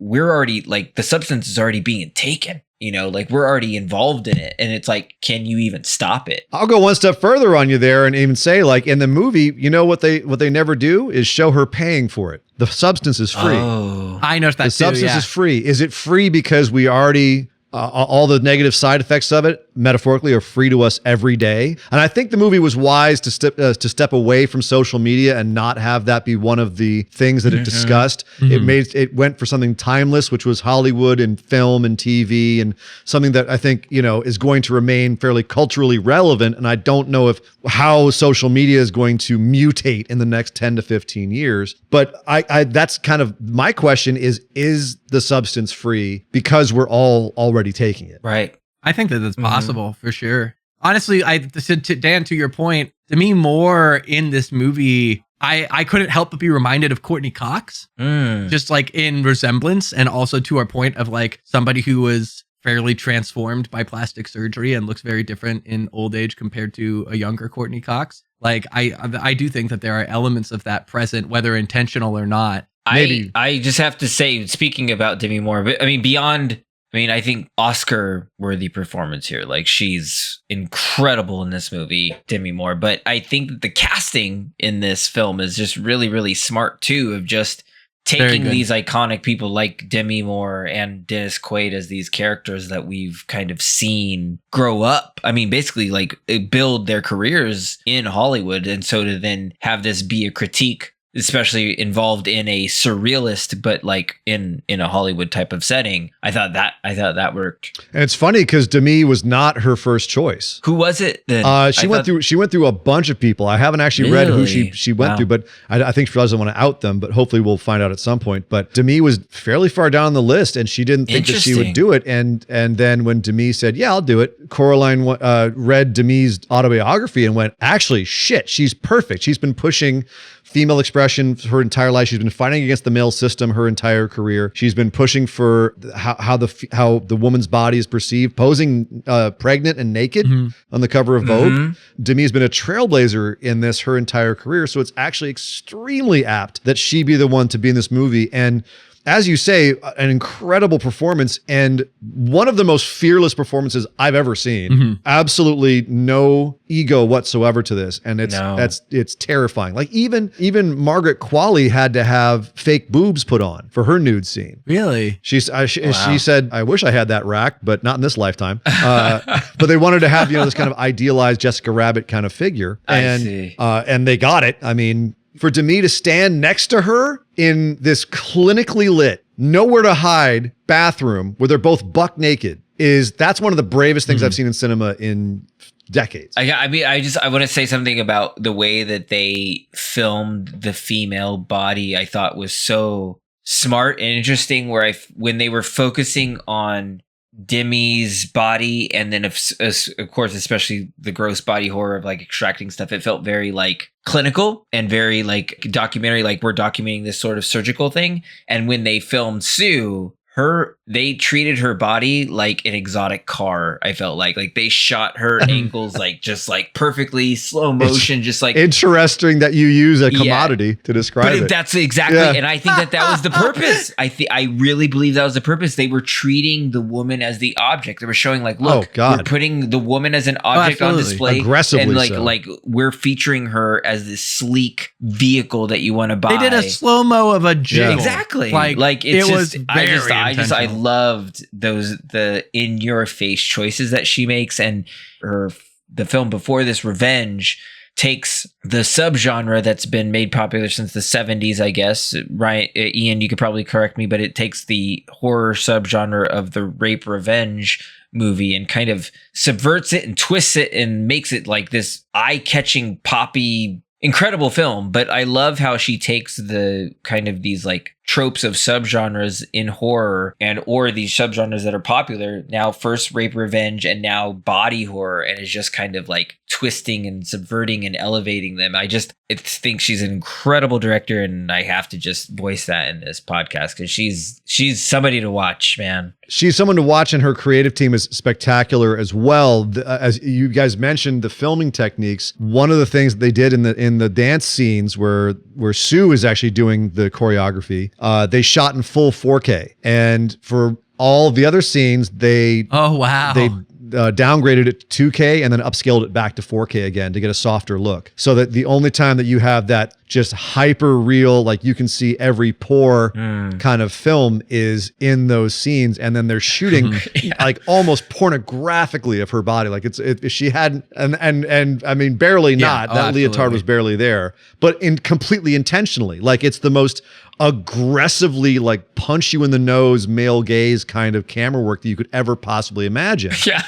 already like the substance is already being taken, you know, like we're already involved in it. And it's like, can you even stop it? I'll go one step further on you there and even say like in the movie, you know, what they never do is show her paying for it. The substance is free. Oh, I noticed that the substance is free. Is it free because we already all the negative side effects of it, metaphorically, are free to us every day? And I think the movie was wise to step away from social media and not have that be one of the things that it discussed. It went for something timeless, which was Hollywood and film and TV, and something that I think, you know, is going to remain fairly culturally relevant. And I don't know how social media is going to mutate in the next 10 to 15 years. But I that's kind of my question is the substance free because we're all already taking it? Right. I think that it's possible for sure. Honestly, Dan, to your point, to me, more in this movie, I couldn't help but be reminded of Courtney Cox, just like in resemblance, and also to our point of like somebody who was fairly transformed by plastic surgery and looks very different in old age compared to a younger Courtney Cox. Like I do think that there are elements of that present, whether intentional or not. Maybe. I just have to say, speaking about Demi Moore, but I mean, I think Oscar-worthy performance here. Like, she's incredible in this movie, Demi Moore. But I think that the casting in this film is just really, really smart, too, of just taking these iconic people like Demi Moore and Dennis Quaid as these characters that we've kind of seen grow up. I mean, basically, like, build their careers in Hollywood. And so to then have this be a critique, especially involved in a surrealist, but like in a Hollywood type of setting. I thought that worked. And it's funny because Demi was not her first choice. Who was it then? She went through a bunch of people. I haven't actually read who she went through, but I think she doesn't want to out them, but hopefully we'll find out at some point. But Demi was fairly far down the list, and she didn't think that she would do it. And then when Demi said, yeah, I'll do it, Coraline read Demi's autobiography and went, actually, shit, she's perfect. She's been pushing female expression her entire life. She's been fighting against the male system her entire career. She's been pushing for how the woman's body is perceived, posing pregnant and naked on the cover of Vogue. Demi's been a trailblazer in this her entire career, so it's actually extremely apt that she be the one to be in this movie. And as you say, an incredible performance and one of the most fearless performances I've ever seen. Absolutely no ego whatsoever to this, and it's terrifying. Like even Margaret Qualley had to have fake boobs put on for her nude scene. Really? She said, "I wish I had that rack, but not in this lifetime." But they wanted to have this kind of idealized Jessica Rabbit kind of figure, and they got it. I mean, for Demi to stand next to her in this clinically lit, nowhere to hide bathroom where they're both buck naked that's one of the bravest things I've seen in cinema in decades. I want to say something about the way that they filmed the female body. I thought was so smart and interesting, where when they were focusing on Demi's body, and then of course especially the gross body horror of like extracting stuff, it felt very like clinical and very like documentary, like we're documenting this sort of surgical thing. And when they filmed Sue, they treated her body like an exotic car. I felt like they shot her ankles like just like perfectly slow motion, just like interesting that you use a commodity to describe it. That's exactly, and I think that was the purpose. I really believe that was the purpose. They were treating the woman as the object. They were showing like, look, we're putting the woman as an object on display, aggressively, and like we're featuring her as this sleek vehicle that you want to buy. They did a slow mo of a jiggle. Exactly, like it's it was I loved the in your face choices that she makes, and the film before this, Revenge, takes the subgenre that's been made popular since the 70s, I guess. Right, Ian, you could probably correct me, but it takes the horror subgenre of the rape revenge movie and kind of subverts it and twists it and makes it like this eye-catching poppy incredible film. But I love how she takes the kind of these like tropes of subgenres in horror or these subgenres that are popular now, first rape revenge and now body horror, and is just kind of like twisting and subverting and elevating them. I think she's an incredible director, and I have to just voice that in this podcast because she's somebody to watch, man. She's someone to watch, and her creative team is spectacular as well. As you guys mentioned, the filming techniques. One of the things that they did in the dance scenes where Sue is actually doing the choreography, they shot in full 4K, and for all the other scenes, they downgraded it to 2K and then upscaled it back to 4K again to get a softer look. So that the only time that you have that just hyper real, like you can see every pore kind of film is in those scenes. And then they're shooting like almost pornographically of her body. Like if she hadn't, and I mean, barely not, that leotard was barely there, but completely intentionally. Like it's the most aggressively like punch you in the nose, male gaze kind of camera work that you could ever possibly imagine. Yeah.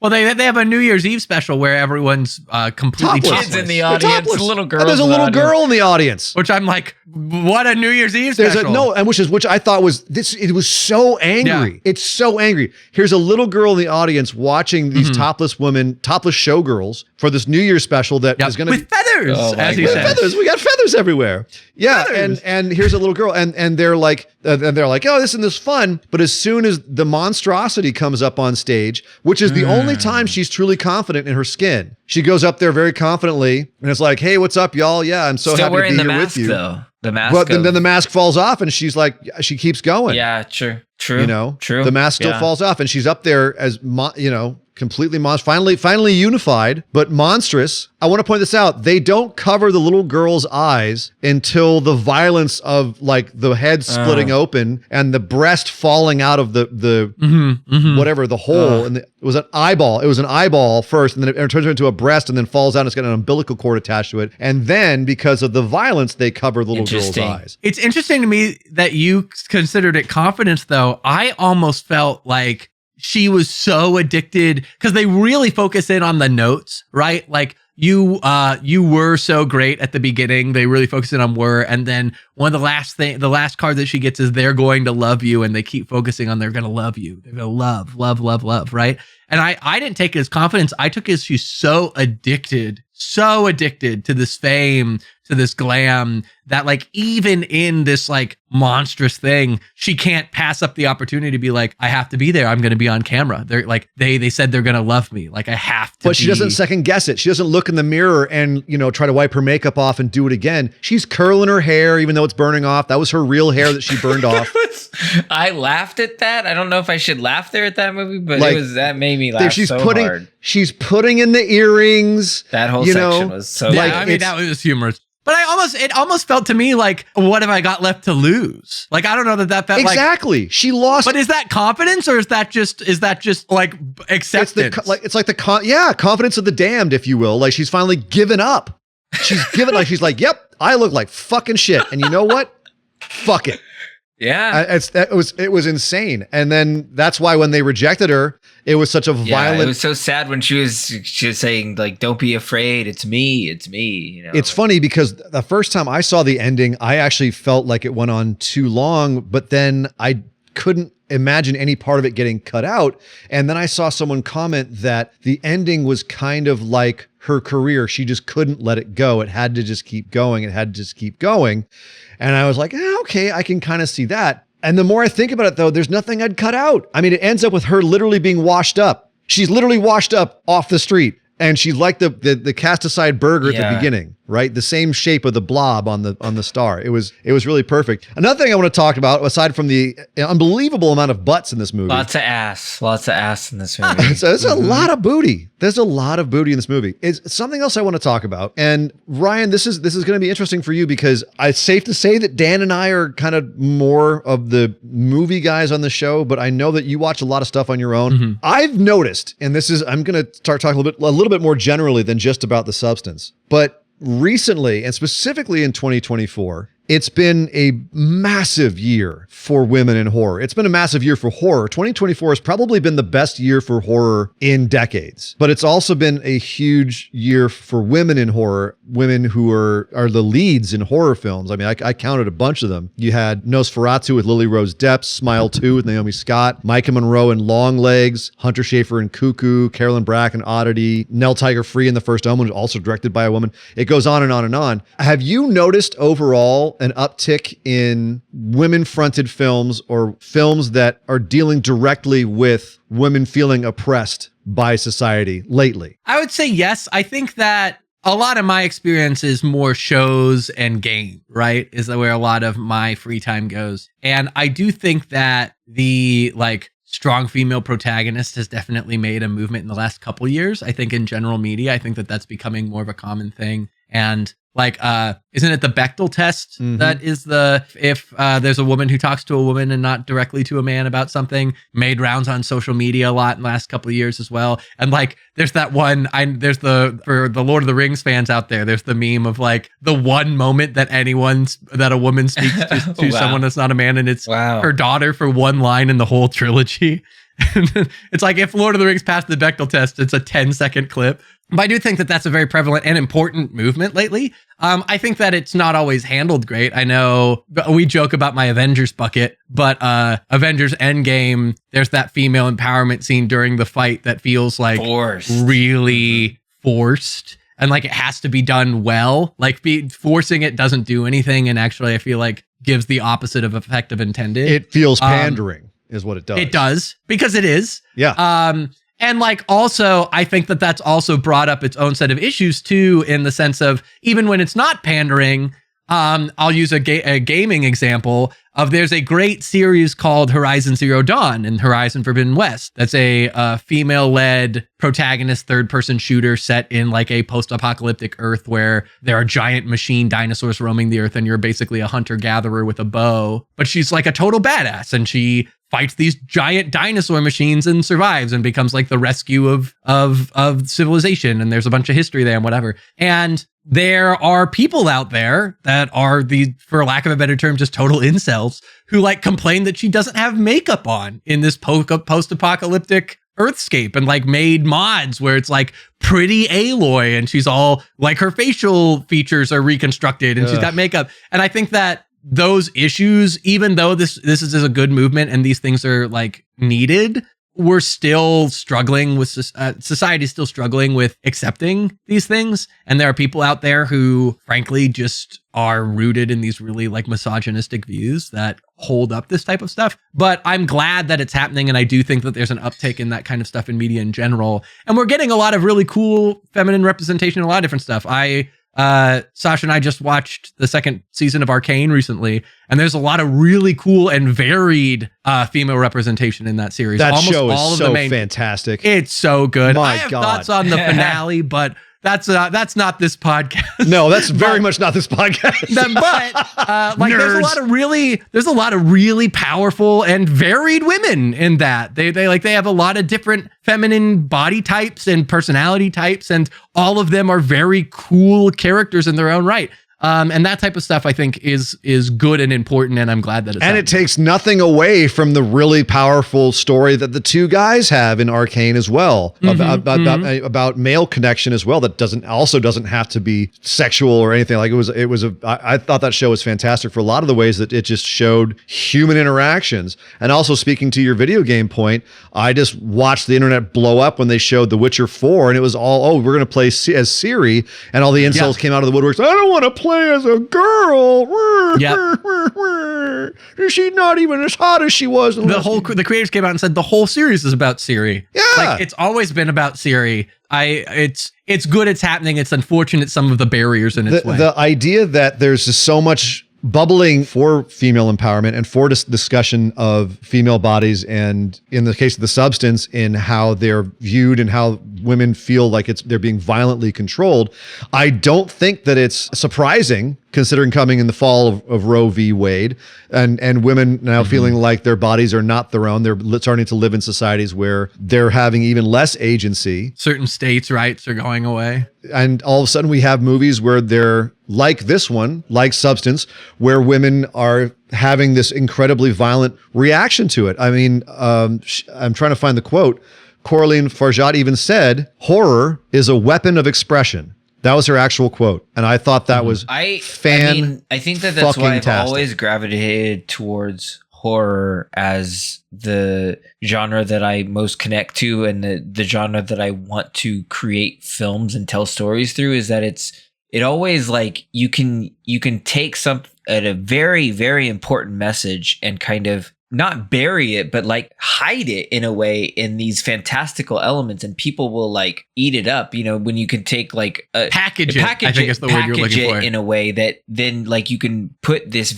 Well, they have a New Year's Eve special where everyone's completely topless. Kids in the audience, little girls. There's a little girl in the audience, which I'm like, what a New Year's Eve special. Which I thought was this. It was so angry. Yeah. It's so angry. Here's a little girl in the audience watching these topless showgirls for this New Year's special that is going to with feathers, as he said. Feathers. We got feathers everywhere. Yeah, and here's a little girl, and they're like, oh, this and this fun. But as soon as the monstrosity comes up on stage, which is the only time she's truly confident in her skin, she goes up there very confidently, and it's like, hey, what's up, y'all? Yeah, I'm so happy to be here with you. Though. The mask. But then the mask falls off, and she's like, she keeps going. Yeah, true. True. The mask still falls off, and she's up there as completely finally unified, but monstrous. I want to point this out. They don't cover the little girl's eyes until the violence of like the head splitting open and the breast falling out of the whatever, the hole. And it was an eyeball. It was an eyeball first, and then it turns into a breast and then falls out and it's got an umbilical cord attached to it. And then because of the violence, they cover the little girl's eyes. It's interesting to me that you considered it confidence, though. I almost felt like she was so addicted because they really focus in on the notes, right? Like you were so great at the beginning. They really focus in on were, and then the last card that she gets is they're going to love you, and they keep focusing on they're going to love you. They're going to love, right? And I didn't take it as confidence. I took it as she's so addicted to this fame, to this glam, that like even in this like monstrous thing, she can't pass up the opportunity to be like, I have to be there. I'm going to be on camera. They're like, they said they're going to love me. Like I have to. But she doesn't second guess it. She doesn't look in the mirror and, try to wipe her makeup off and do it again. She's curling her hair, even though it's burning off. That was her real hair that she burned off. I laughed at that. I don't know if I should laugh there at that movie, but that made me laugh hard. She's putting in the earrings. That whole section was so that was humorous. But it almost felt to me like, what have I got left to lose? Like, I don't know that felt exactly. She lost. But is that confidence or is that just like acceptance? It's confidence of the damned, if you will. Like she's finally given up. She's given she's like, yep, I look like fucking shit. And you know what? Fuck it. Yeah. It was insane. And then that's why when they rejected her, it was such a violent. It was so sad when she was saying like, don't be afraid. It's me. It's funny because the first time I saw the ending, I actually felt like it went on too long, but then I couldn't imagine any part of it getting cut out. And then I saw someone comment that the ending was kind of like her career. She just couldn't let it go. It had to just keep going. And I was like, okay, I can kind of see that. And the more I think about it, though, there's nothing I'd cut out. I mean, it ends up with her literally being washed up. She's literally washed up off the street. And she's like the cast aside burger at the beginning, right? The same shape of the blob on the star. It was really perfect. Another thing I want to talk about, aside from the unbelievable amount of butts in this movie. Lots of ass in this movie. So there's a lot of booty. There's a lot of booty in this movie. It's something else I want to talk about. And Ryan, this is going to be interesting for you because it's safe to say that Dan and I are kind of more of the movie guys on the show, but I know that you watch a lot of stuff on your own. Mm-hmm. I've noticed, and I'm going to start talking a little bit more generally than just about the substance, but recently, and specifically in 2024, it's been a massive year for women in horror. It's been a massive year for horror. 2024 has probably been the best year for horror in decades, but it's also been a huge year for women in horror, women who are the leads in horror films. I mean, I counted a bunch of them. You had Nosferatu with Lily Rose Depp, Smile 2 with Naomi Scott, Micah Monroe in Longlegs, Hunter Schafer in Cuckoo, Carolyn Brack in Oddity, Nell Tiger Free in The First Omen, also directed by a woman. It goes on and on and on. Have you noticed overall an uptick in women-fronted films or films that are dealing directly with women feeling oppressed by society lately? I would say yes. I think that a lot of my experience is more shows and game, right? Is where a lot of my free time goes. And I do think that the strong female protagonist has definitely made a movement in the last couple years. I think in general media, I think that that's becoming more of a common thing. And isn't it the Bechdel test that is if there's a woman who talks to a woman and not directly to a man about something, made rounds on social media a lot in the last couple of years as well. And there's that one, for the Lord of the Rings fans out there, there's the meme of the one moment that a woman speaks to someone that's not a man, and it's her daughter for one line in the whole trilogy. It's like if Lord of the Rings passed the Bechdel test, it's a 10-second clip. But I do think that that's a very prevalent and important movement lately. I think that it's not always handled great. I know we joke about my Avengers bucket, but Avengers Endgame, there's that female empowerment scene during the fight that feels really forced. And it has to be done well. Forcing it doesn't do anything. And actually, I feel like gives the opposite of effect of intended. It feels pandering is what it does. It does, because it is. Yeah. And also, I think that that's also brought up its own set of issues too, in the sense of even when it's not pandering, I'll use a gaming example of there's a great series called Horizon Zero Dawn and Horizon Forbidden West. That's a female-led protagonist third-person shooter set in a post-apocalyptic Earth where there are giant machine dinosaurs roaming the Earth and you're basically a hunter-gatherer with a bow. But she's a total badass and she fights these giant dinosaur machines and survives and becomes the rescue of civilization. And there's a bunch of history there and whatever. And there are people out there that are for lack of a better term, just total incels who complain that she doesn't have makeup on in this post-apocalyptic Earthscape and made mods where it's pretty Aloy and she's all her facial features are reconstructed and she's got makeup. And I think that those issues, even though this is a good movement and these things are needed, we're still struggling with society is still struggling with accepting these things. And there are people out there who frankly just are rooted in these really like misogynistic views that hold up this type of stuff. But I'm glad that it's happening. And I do think that there's an uptick in that kind of stuff in media in general. And we're getting a lot of really cool feminine representation, a lot of different stuff. Sasha and I just watched the second season of Arcane recently, and there's a lot of really cool and varied female representation in that series. That show is so fantastic. It's so good. My I have God. thoughts on the finale, but that's not this podcast. No, that's very much not this podcast. There's a lot of really powerful and varied women in that. They have a lot of different feminine body types and personality types, and all of them are very cool characters in their own right. And that type of stuff I think is good and important, and I'm glad that it's happening. It takes nothing away from the really powerful story that the two guys have in Arcane as well, about male connection as well. That doesn't have to be sexual or anything. Like I thought that show was fantastic for a lot of the ways that it just showed human interactions. And also, speaking to your video game point, I just watched the internet blow up when they showed The Witcher 4, and it was all, we're going to play as Ciri, and all the incels came out of the woodworks. I don't want to play as a girl. Is she not even as hot as she was? The creators came out and said the whole series is about Ciri. Yeah, like it's always been about Ciri. It's good. It's happening. It's unfortunate some of the barriers in its way. The idea that there's just so much bubbling for female empowerment and for discussion of female bodies, and in the case of The Substance, in how they're viewed and how women feel like they're being violently controlled. I don't think that it's surprising, considering coming in the fall of Roe v. Wade, and women now feeling like their bodies are not their own. They're starting to live in societies where they're having even less agency. Certain states' rights are going away. And all of a sudden we have movies where they're like this one, like Substance, where women are having this incredibly violent reaction to it. I mean, I'm trying to find the quote. Coralie Fargeat even said, "Horror is a weapon of expression." That was her actual quote. And I thought that was I think that's why I've always gravitated towards horror as the genre that I most connect to, and the genre that I want to create films and tell stories through, is that it always, like, you can take a very, very important message and kind of not bury it, but like hide it in a way in these fantastical elements, and people will like eat it up. You know, when you can take like package it, I think is the word you're looking for, in a way that then like you can put this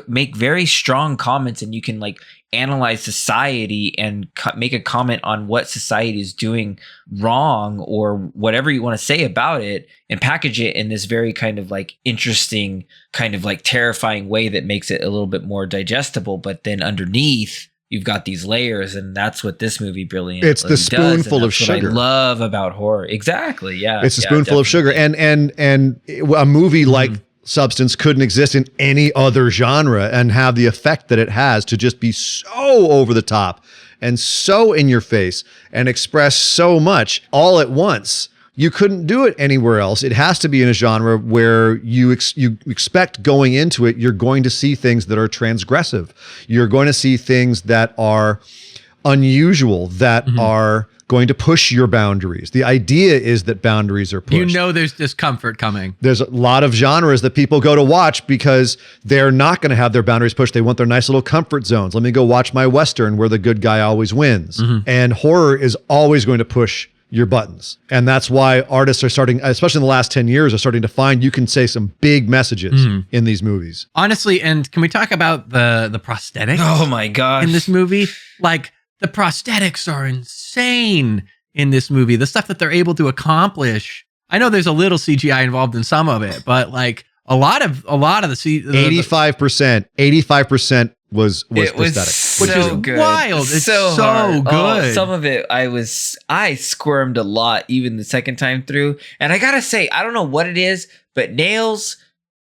make very strong comments, and you can like analyze society and make a comment on what society is doing wrong or whatever you want to say about it, and package it in this very kind of like interesting, kind of like terrifying way that makes it a little bit more digestible. But then underneath, you've got these layers, and that's what this movie brilliantly does. It's the spoonful of sugar. What I love about horror. Exactly. Yeah. It's a spoonful of sugar, and a movie like Substance couldn't exist in any other genre and have the effect that it has, to just be so over the top and so in your face and express so much all at once. You couldn't do it anywhere else. It has to be in a genre where you expect going into it, you're going to see things that are transgressive. You're going to see things that are unusual, that are going to push your boundaries. The idea is that boundaries are pushed. You know there's discomfort coming. There's a lot of genres that people go to watch because they're not going to have their boundaries pushed. They want their nice little comfort zones. Let me go watch my Western where the good guy always wins. And horror is always going to push your buttons. And that's why artists are starting, especially in the last 10 years, are starting to find you can say some big messages in these movies. Honestly, and can we talk about the prosthetics? Oh my gosh. In this movie? Like, the prosthetics are insane in this movie. The stuff that they're able to accomplish. I know there's a little CGI involved in some of it, but like a lot of the 85% was prosthetic, which is good. Wild. It's so good. Oh, some of it I squirmed a lot even the second time through. And I gotta say, I don't know what it is, but nails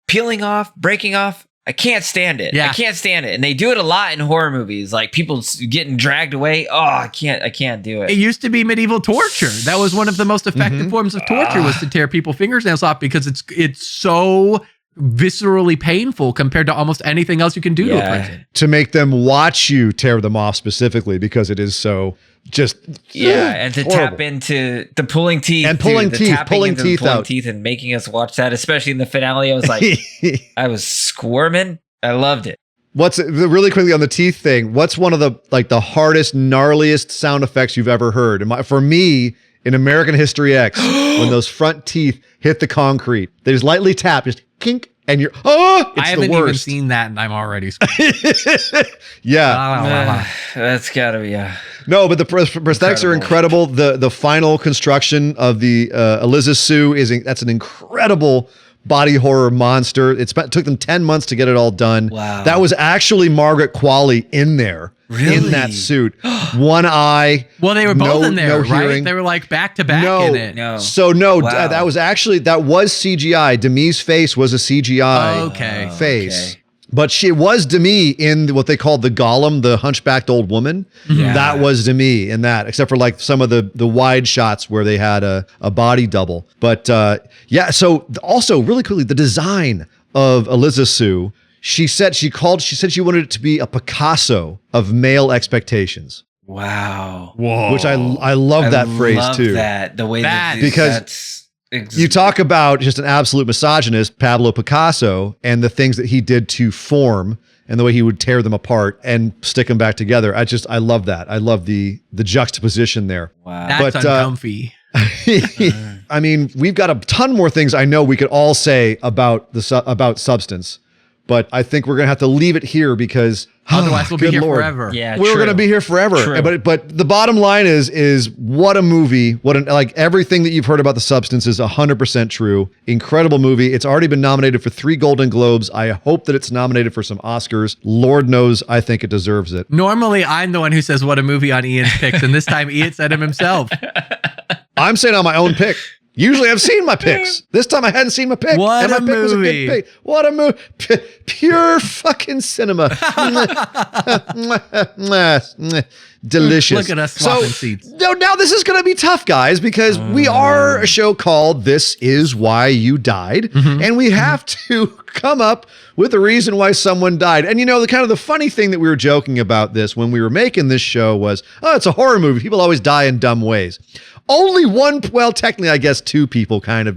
peeling off, breaking off, I can't stand it. Yeah. I can't stand it. And they do it a lot in horror movies, like people getting dragged away. Oh, I can't do it. It used to be medieval torture. That was one of the most effective forms of torture, was to tear people's fingernails off, because it's so viscerally painful compared to almost anything else you can do to a person. To make them watch you tear them off specifically because it is so just and to horrible. tap into the pulling teeth and pulling teeth, pulling teeth and making us watch that, especially in the finale. I was like, I was squirming. I loved it. What's really quickly on the teeth thing? What's one of the hardest, gnarliest sound effects you've ever heard? For me, in American History X, when those front teeth hit the concrete, they just lightly tap, just kink, and you're it's I haven't the worst. even seen that, and I'm already That's gotta be No, but the prosthetics are incredible. The final construction of the Eliza Sue that's an incredible body horror monster. It took them 10 months to get it all done. Wow. That was actually Margaret Qualley in there. Really? In that suit. One eye. Well, they were both in there, no right? hearing. They were like back to back in it. No. So no, Wow. that was CGI. Demi's face was a CGI face. Okay. But she was Demi in what they called the Golem, the hunchbacked old woman. Yeah. That was Demi in that, except for like some of the wide shots where they had a body double. But so also really quickly, the design of Eliza Sue, she said she wanted it to be a Picasso of male expectations. Wow. Whoa. Which I love that phrase love too. That the way that because you talk about just an absolute misogynist, Pablo Picasso, and the things that he did to form and the way he would tear them apart and stick them back together. I love that. I love the juxtaposition there. Wow. That's uncomfy. I mean, we've got a ton more things I know we could all say about about Substance, but I think we're gonna have to leave it here because Otherwise, we'll be good here Lord. forever. Yeah, We're going to be here forever. True. But the bottom line is what a movie. Like everything that you've heard about The Substance is 100% true. Incredible movie. It's already been nominated for 3 Golden Globes. I hope that it's nominated for some Oscars. Lord knows I think it deserves it. Normally, I'm the one who says what a movie on Ian's picks, and this time Ian said him himself. I'm saying on my own pick. Usually I've seen my picks. This time I hadn't seen my pick. What and my a pick was a movie. good pick. What a movie. Pure fucking cinema. Delicious. Look at us swapping seats. Now this is going to be tough, guys, because we are a show called This Is Why You Died. And we have to come up with a reason why someone died. And the kind of the funny thing that we were joking about this when we were making this show was, it's a horror movie. People always die in dumb ways. Only technically, I guess 2 people, kind of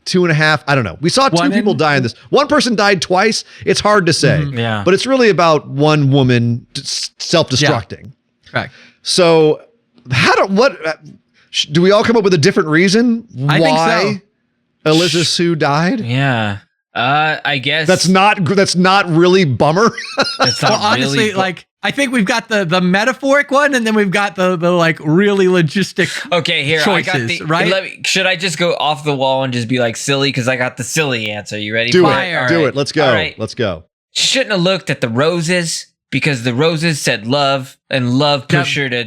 2.5. I don't know. We saw 2 people die in this. One person died twice. It's hard to say. Yeah. But it's really about one woman self-destructing. Correct. So do we all come up with a different reason I think why Eliza Sue died? Yeah. I guess That's not really bummer. It's not Well, honestly, really I think we've got the metaphoric one, and then we've got the like really logistic. Okay, here choices, I got the right? should I just go off the wall and just be like silly because I got the silly answer? You ready? Do Fire. it. Do it. Let's go. All right. Let's go. Shouldn't have looked at the roses because the roses said love, and love pushed her to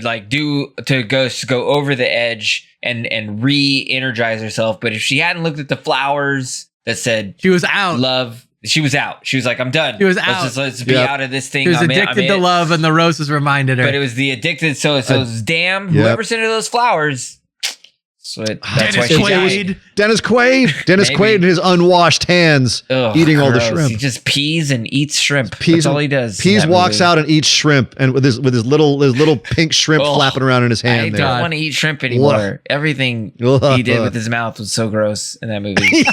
go over the edge and re-energize herself. But if she hadn't looked at the flowers that said She was out. love, she was out. She was like, I'm done. She was out. Let's be out of this thing. She was I'm addicted to in. love, and the roses reminded her. But it was the addicted. So damn, Yep. whoever sent her those flowers. So that's why Dennis she Quaid. died. Dennis Quaid. Dennis Maybe. Quaid and his unwashed hands Ugh, eating all the gross. shrimp. He just pees and eats shrimp. Peas That's all he does. in Peas that walks movie. out and eats shrimp, and with his little pink shrimp Ugh. flapping around in his I hand. don't There. want to eat shrimp anymore. Ugh. Everything Ugh. he did with his mouth was so gross in that movie.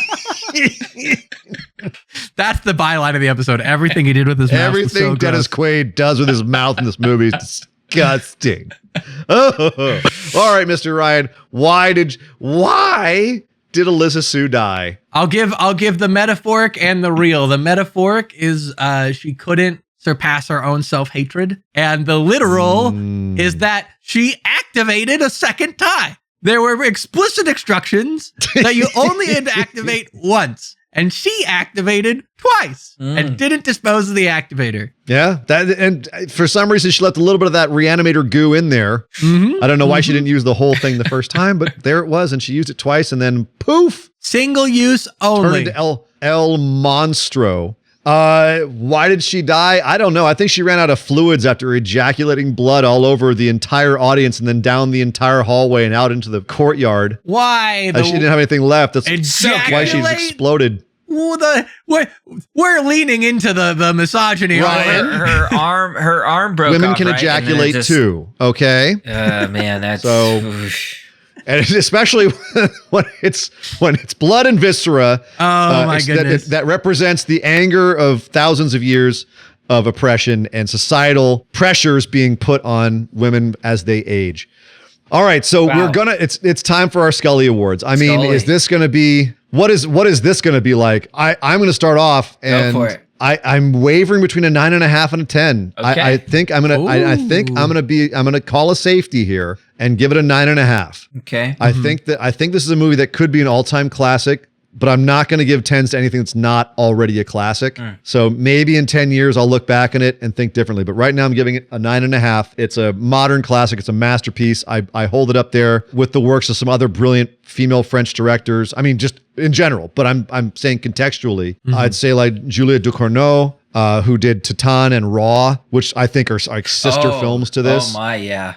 That's the byline of the episode. Everything he did with his mouth was Everything so Dennis gross. Quaid does with his mouth in this movie is disgusting. Oh. All right, Mr. Ryan. Why did Eliza Sue die? I'll give the metaphoric and the real. The metaphoric is she couldn't surpass her own self-hatred, and the literal is that she activated a second time. There were explicit instructions that you only had to activate once, and she activated twice and didn't dispose of the activator. Yeah, and for some reason she left a little bit of that reanimator goo in there. I don't know why she didn't use the whole thing the first time, but there it was, and she used it twice, and then poof, Single use turned only. into El Monstro. Why did she die? I don't know. I think she ran out of fluids after ejaculating blood all over the entire audience and then down the entire hallway and out into the courtyard. Why? She didn't have anything left. That's why she Ejaculate? exploded. we're leaning into the misogyny. Ryan. Her arm broke. Women off, can right? ejaculate too. Okay. Man, that's so. And especially when it's blood and viscera. Oh my goodness! That represents the anger of thousands of years of oppression and societal pressures being put on women as they age. All right, so we're gonna. It's time for our Scully Awards. I mean, is this gonna be what is this gonna be like? I'm gonna start off, and go for it. I'm wavering between a 9.5 and a 10. Okay. I think I'm gonna. I think I'm gonna call a safety here and give it a 9.5. Okay. I think this is a movie that could be an all-time classic, but I'm not going to give 10s to anything that's not already a classic. So maybe in 10 years I'll look back on it and think differently. But right now I'm giving it a 9.5. It's a modern classic. It's a masterpiece. I hold it up there with the works of some other brilliant female French directors. I mean, just in general, but I'm saying contextually, I'd say like Julia Ducournau, who did Titan and Raw, which I think are like sister films to this. Oh my, yeah.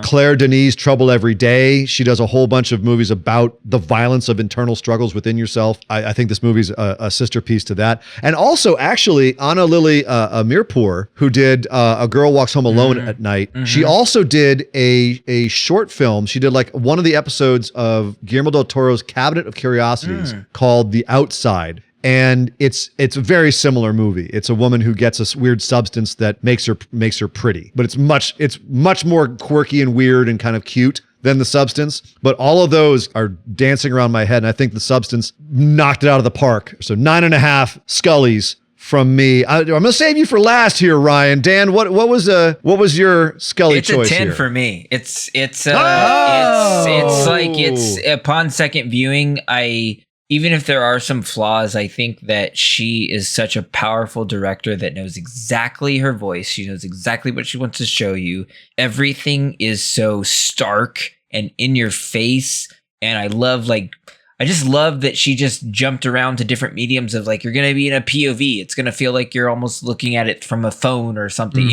Claire Denis' Trouble Every Day. She does a whole bunch of movies about the violence of internal struggles within yourself. I think this movie's a sister piece to that. And also, actually, Anna Lily Mirpour, who did A Girl Walks Home Alone at Night, she also did a short film. She did like one of the episodes of Guillermo del Toro's Cabinet of Curiosities called The Outside. And it's a very similar movie. It's a woman who gets a weird substance that makes her pretty, but it's much more quirky and weird and kind of cute than the substance. But all of those are dancing around my head, and I think the substance knocked it out of the park. So 9.5 Scullys from me. I'm gonna save you for last here, Ryan. Dan, what was your Scully choice? It's a 10 here? for me. It's upon second viewing, even if there are some flaws, I think that she is such a powerful director that knows exactly her voice. She knows exactly what she wants to show you. Everything is so stark and in your face. And I just love that she just jumped around to different mediums of like, you're going to be in a POV. It's going to feel like you're almost looking at it from a phone or something,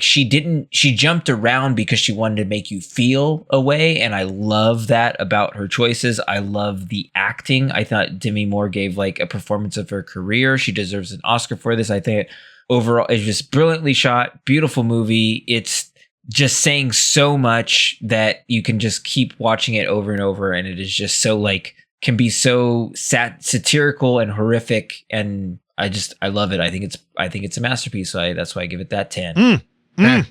she jumped around because she wanted to make you feel a way. And I love that about her choices. I love the acting. I thought Demi Moore gave like a performance of her career. She deserves an Oscar for this. I think overall it's just brilliantly shot, beautiful movie. It's just saying so much that you can just keep watching it over and over, and it is just so like can be so satirical and horrific, and I love it. I think it's a masterpiece, so that's why I give it that 10. 10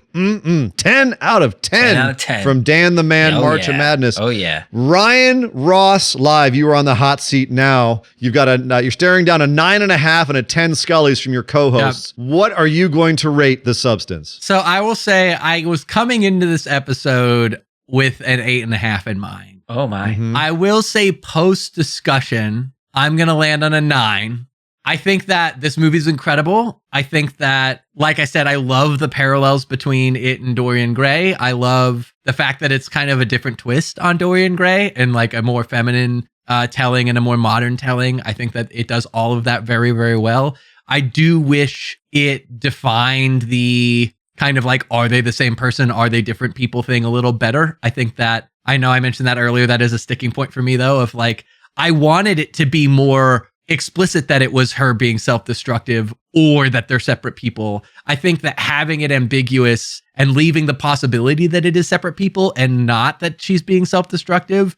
out of 10. 10 out of 10 from Dan the Man Marcha Madness. Oh yeah. Ryan Ross live. You are on the hot seat now. You've got you're staring down a 9.5 and a 10 Scullys from your co-hosts. Yep. What are you going to rate The Substance? So I will say I was coming into this episode with an 8.5 in mind. Oh my. I will say post discussion, I'm going to land on a 9. I think that this movie is incredible. I think that, like I said, I love the parallels between it and Dorian Gray. I love the fact that it's kind of a different twist on Dorian Gray and like a more feminine telling and a more modern telling. I think that it does all of that very, very well. I do wish it defined the kind of like, are they the same person? Are they different people thing a little better? I think that, I know I mentioned that earlier. That is a sticking point for me though, of like, I wanted it to be more explicit that it was her being self-destructive or that they're separate people. I think that having it ambiguous and leaving the possibility that it is separate people and not that she's being self-destructive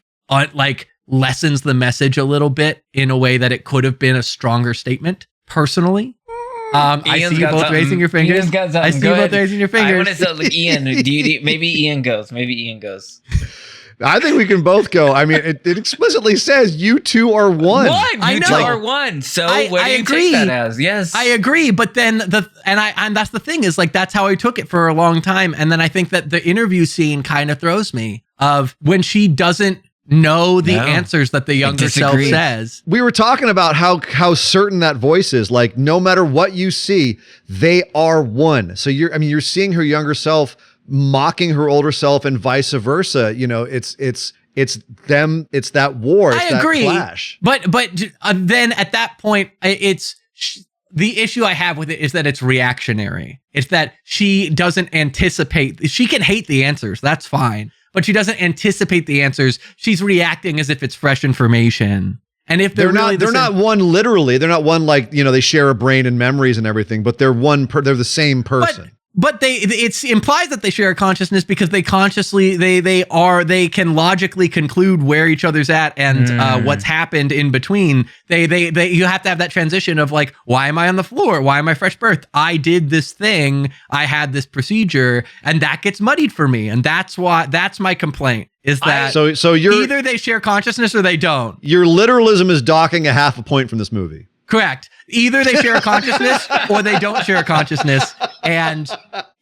like lessens the message a little bit in a way that it could have been a stronger statement personally. I see you both raising your fingers. I see you both raising your fingers. I want to say, like, Ian, maybe Ian goes. I think we can both go. I mean, it explicitly says you two are one. You two are one. So what do you take that as? Yes, I agree. But then and that's the thing is like that's how I took it for a long time. And then I think that the interview scene kind of throws me of when she doesn't know the answers that the younger self says. We were talking about how certain that voice is. Like no matter what you see, they are one. So you're seeing her younger self mocking her older self and vice versa. You know, it's them, it's that war, it's that clash. But then at that point, the issue I have with it is that it's reactionary. It's that she doesn't anticipate. She can hate the answers, that's fine, but she doesn't anticipate the answers. She's reacting as if it's fresh information. And if they're not one literally, they're not one like, they share a brain and memories and everything, but they're they're the same person. But it implies that they share a consciousness because they consciously they can logically conclude where each other's at and what's happened in between. You have to have that transition of like, why am I on the floor? Why am I fresh birth? I did this thing. I had this procedure, and that gets muddied for me. And that's my complaint. Is that so you're either they share consciousness or they don't. Your literalism is docking a half a point from this movie. Correct. Either they share a consciousness or they don't share a consciousness. And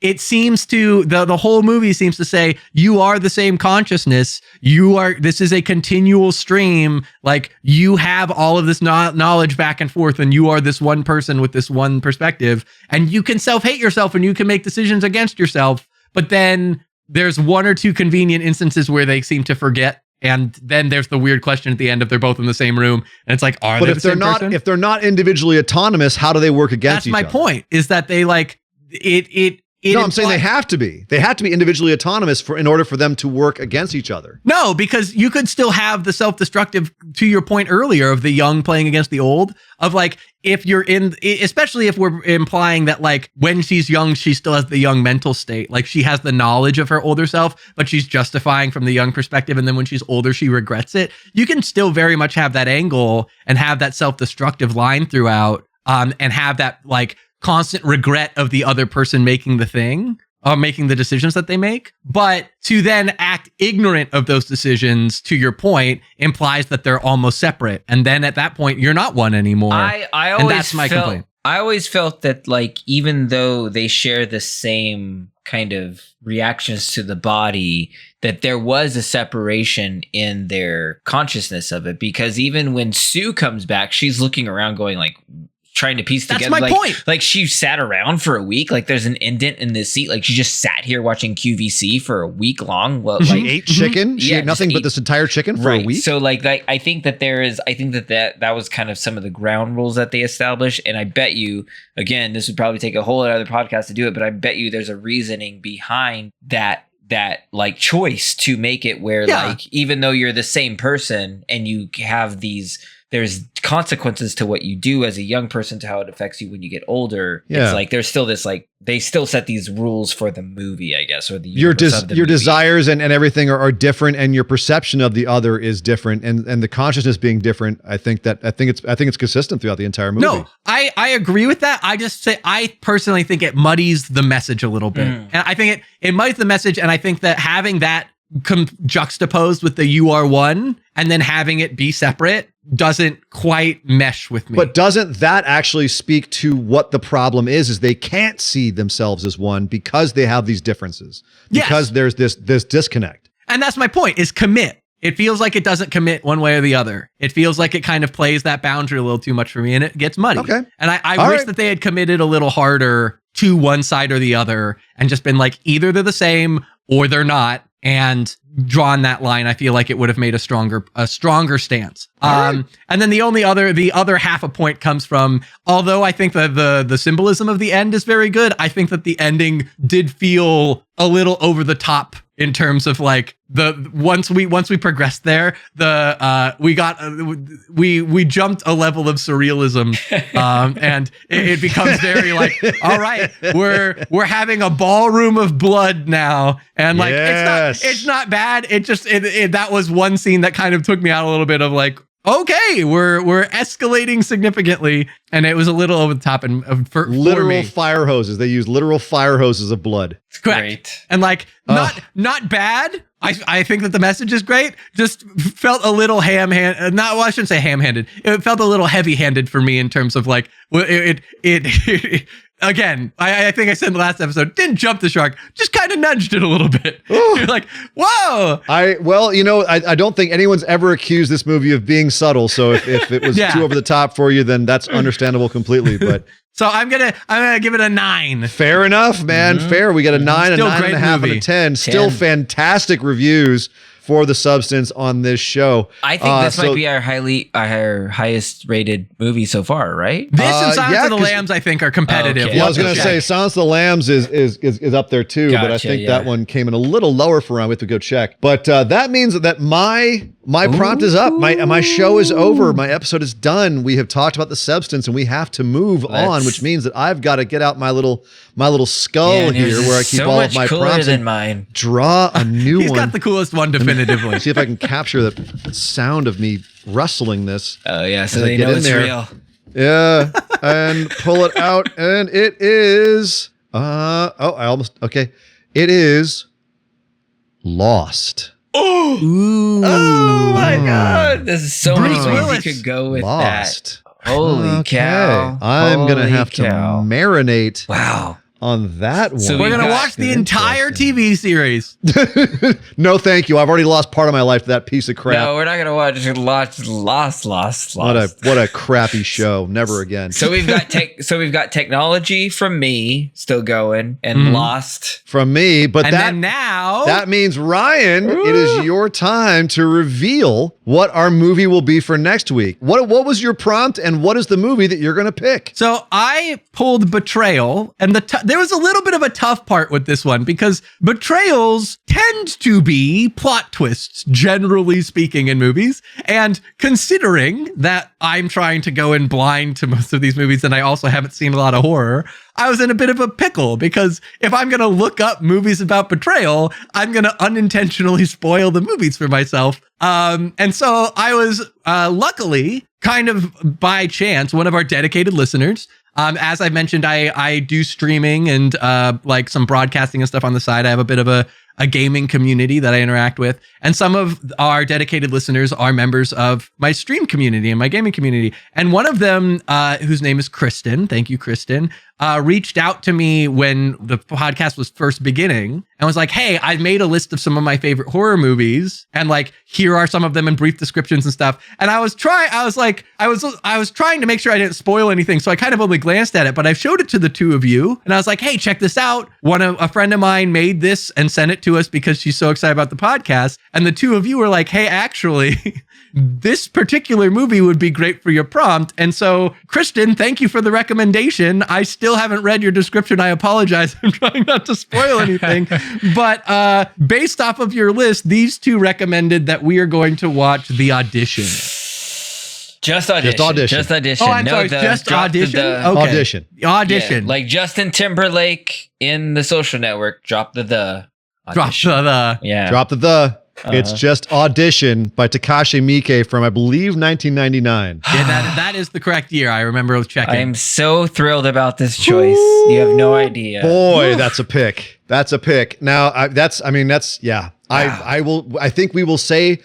it seems to, the whole movie seems to say, you are the same consciousness. This is a continual stream. Like, you have all of this knowledge back and forth, and you are this one person with this one perspective. And you can self-hate yourself and you can make decisions against yourself. But then there's one or two convenient instances where they seem to forget. And then there's the weird question at the end if they're both in the same room, and it's like, are they the same person? If they're not individually autonomous, how do they work against each other? That's my point. Is that they like it? No, I'm saying they have to be. They have to be individually autonomous in order for them to work against each other. No, because you could still have the self-destructive, to your point earlier, of the young playing against the old, of like, if you're especially if we're implying that like when she's young, she still has the young mental state. Like, she has the knowledge of her older self, but she's justifying from the young perspective. And then when she's older, she regrets it. You can still very much have that angle and have that self-destructive line throughout, and have that like constant regret of the other person making the thing, making the decisions that they make. But to then act ignorant of those decisions, to your point, implies that they're almost separate. And then at that point, you're not one anymore. And that's my complaint. I always felt that, like, even though they share the same kind of reactions to the body, that there was a separation in their consciousness of it. Because even when Sue comes back, she's looking around going like, trying to piece together. That's my point. Like, she sat around for a week. Like, there's an indent in this seat. Like, she just sat here watching QVC for a week long. Well, like, she ate chicken. She ate nothing but this entire chicken for a week. So like I think that that was kind of some of the ground rules that they established. And I bet you, again, this would probably take a whole other podcast to do it, but I bet you there's a reasoning behind that like choice to make it where like, even though you're the same person and you have there's consequences to what you do as a young person to how it affects you when you get older. Yeah. It's like there's still this, like, they still set these rules for the movie, I guess, or the your desires and everything are different, and your perception of the other is different, and the consciousness being different. I think it's consistent throughout the entire movie. No, I agree with that. I personally think it muddies the message a little bit, and I think it muddies the message, and I think that having that juxtaposed with the "you are one" and then having it be separate doesn't quite mesh with me. But doesn't that actually speak to what the problem is they can't see themselves as one because they have these differences, because there's this disconnect. And that's my point, is commit. It feels like it doesn't commit one way or the other. It feels like it kind of plays that boundary a little too much for me, and it gets muddy. Okay. And I wish that they had committed a little harder to one side or the other and just been like, either they're the same or they're not, and drawn that line. I feel like it would have made a stronger stance. And then the other half a point comes from, although I think that the symbolism of the end is very good, I think that the ending did feel a little over the top in terms of like once we progressed there, we jumped a level of surrealism, and it becomes very like, all right, we're having a ballroom of blood now, and like it's not bad. It just that was one scene that kind of took me out a little bit of like, okay, we're escalating significantly, and it was a little over the top. And for literal fire hoses, they use literal fire hoses of blood. It's great, and like not bad. I think that the message is great. Just felt a little ham-handed. I shouldn't say ham-handed. It felt a little heavy-handed for me in terms of like it again, I think I said in the last episode, didn't jump the shark, just kind of nudged it a little bit. You're like, whoa. I don't think anyone's ever accused this movie of being subtle. So if it was too over the top for you, then that's understandable completely. But so I'm gonna give it a 9. Fair enough, man. Fair. We got a 9, Still a 9.5 out of 10. Still fantastic reviews for The Substance on this show. I think this might be our highest rated movie so far, right? This and Silence of the Lambs, I think, are competitive. Okay. Yeah, I was going to say Silence of the Lambs is up there too, but I think that one came in a little lower for round. We have to go check. But that means that my My prompt is up. My show is over. My episode is done. We have talked about the substance, and we have to move on, which means that I've got to get out my little skull here, where I keep all of my prompts than mine. Draw a new one. He's got the coolest one, definitively. See if I can capture the sound of me rustling this. Oh yeah, so they know it's real. Yeah, and pull it out, and it is. Okay. It is Lost. Oh my God! There's so many ways you could go with Lost. that. Holy cow! I'm gonna have to marinate. Wow. On that one. So we're going to watch the entire TV series. No, thank you. I've already lost part of my life to that piece of crap. No, we're not going to watch Lost. What a crappy show. Never again. So we've got technology from me still going and Lost from me, but then now that means Ryan, it is your time to reveal what our movie will be for next week. What was your prompt, and what is the movie that you're going to pick? So I pulled Betrayal, and there was a little bit of a tough part with this one because betrayals tend to be plot twists, generally speaking, in movies. And considering that I'm trying to go in blind to most of these movies, and I also haven't seen a lot of horror, I was in a bit of a pickle because if I'm going to look up movies about betrayal, I'm going to unintentionally spoil the movies for myself. And so I was luckily, kind of by chance, one of our dedicated listeners. As I mentioned, I do streaming and like some broadcasting and stuff on the side. I have a bit of a gaming community that I interact with. And some of our dedicated listeners are members of my stream community and my gaming community. And one of them, whose name is Kristen, thank you, Kristen, reached out to me when the podcast was first beginning and was like, hey, I made a list of some of my favorite horror movies. And like, here are some of them in brief descriptions and stuff. And I was trying to make sure I didn't spoil anything. So I kind of only glanced at it, but I showed it to the two of you and I was like, hey, check this out. A friend of mine made this and sent it to us because she's so excited about the podcast. And the two of you were like, hey, actually, this particular movie would be great for your prompt. And so, Kristen, thank you for the recommendation. I still haven't read your description. I apologize. I'm trying not to spoil anything. But based off of your list, these two recommended that we are going to watch The Audition. Just Audition. Oh, I'm sorry. Just Audition? Okay. Audition. Yeah, like Justin Timberlake in The Social Network. Drop the Audition. Yeah. Drop the. It's just Audition by Takashi Miike from, I believe, 1999. Yeah, that is the correct year. I remember checking. I am so thrilled about this choice. Ooh. You have no idea. Boy, that's a pick. That's a pick. Now, I think we will say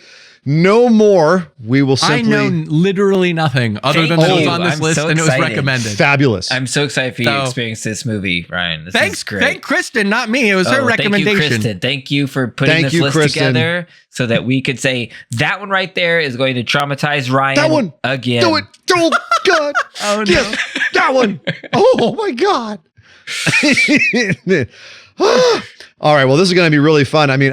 no more. We will simply... I know literally nothing other than that it was on this list and it was recommended. Fabulous. I'm so excited for you to experience this movie, Ryan. This is great. Thank Kristen, not me. It was her recommendation. Thank you, Kristen. Thank you for putting this list together so that we could say that one right there is going to traumatize Ryan that one again. Do it. Oh, God. Oh, no. Yes, that one. Oh, my God. All right. Well, this is going to be really fun. I mean,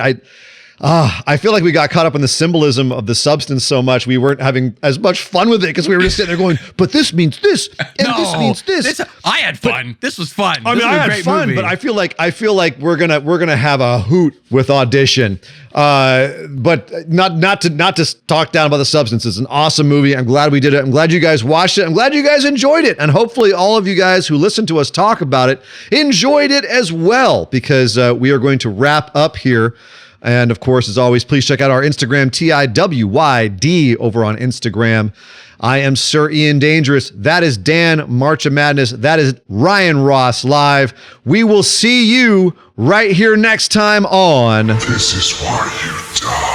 I feel like we got caught up in the symbolism of the substance so much we weren't having as much fun with it because we were just sitting there going, but this means this, and this means this. I had fun. This was fun. I mean, I had fun, but I feel like we're gonna have a hoot with Audition. But not to talk down about the substance. It's an awesome movie. I'm glad we did it. I'm glad you guys watched it. I'm glad you guys enjoyed it, and hopefully all of you guys who listened to us talk about it enjoyed it as well, because we are going to wrap up here. And of course, as always, please check out our Instagram, TIWYD, over on Instagram. I am Sir Ian Dangerous. That is Dan Marcha Madness. That is Ryan Ross live. We will see you right here next time on This Is Why You Die.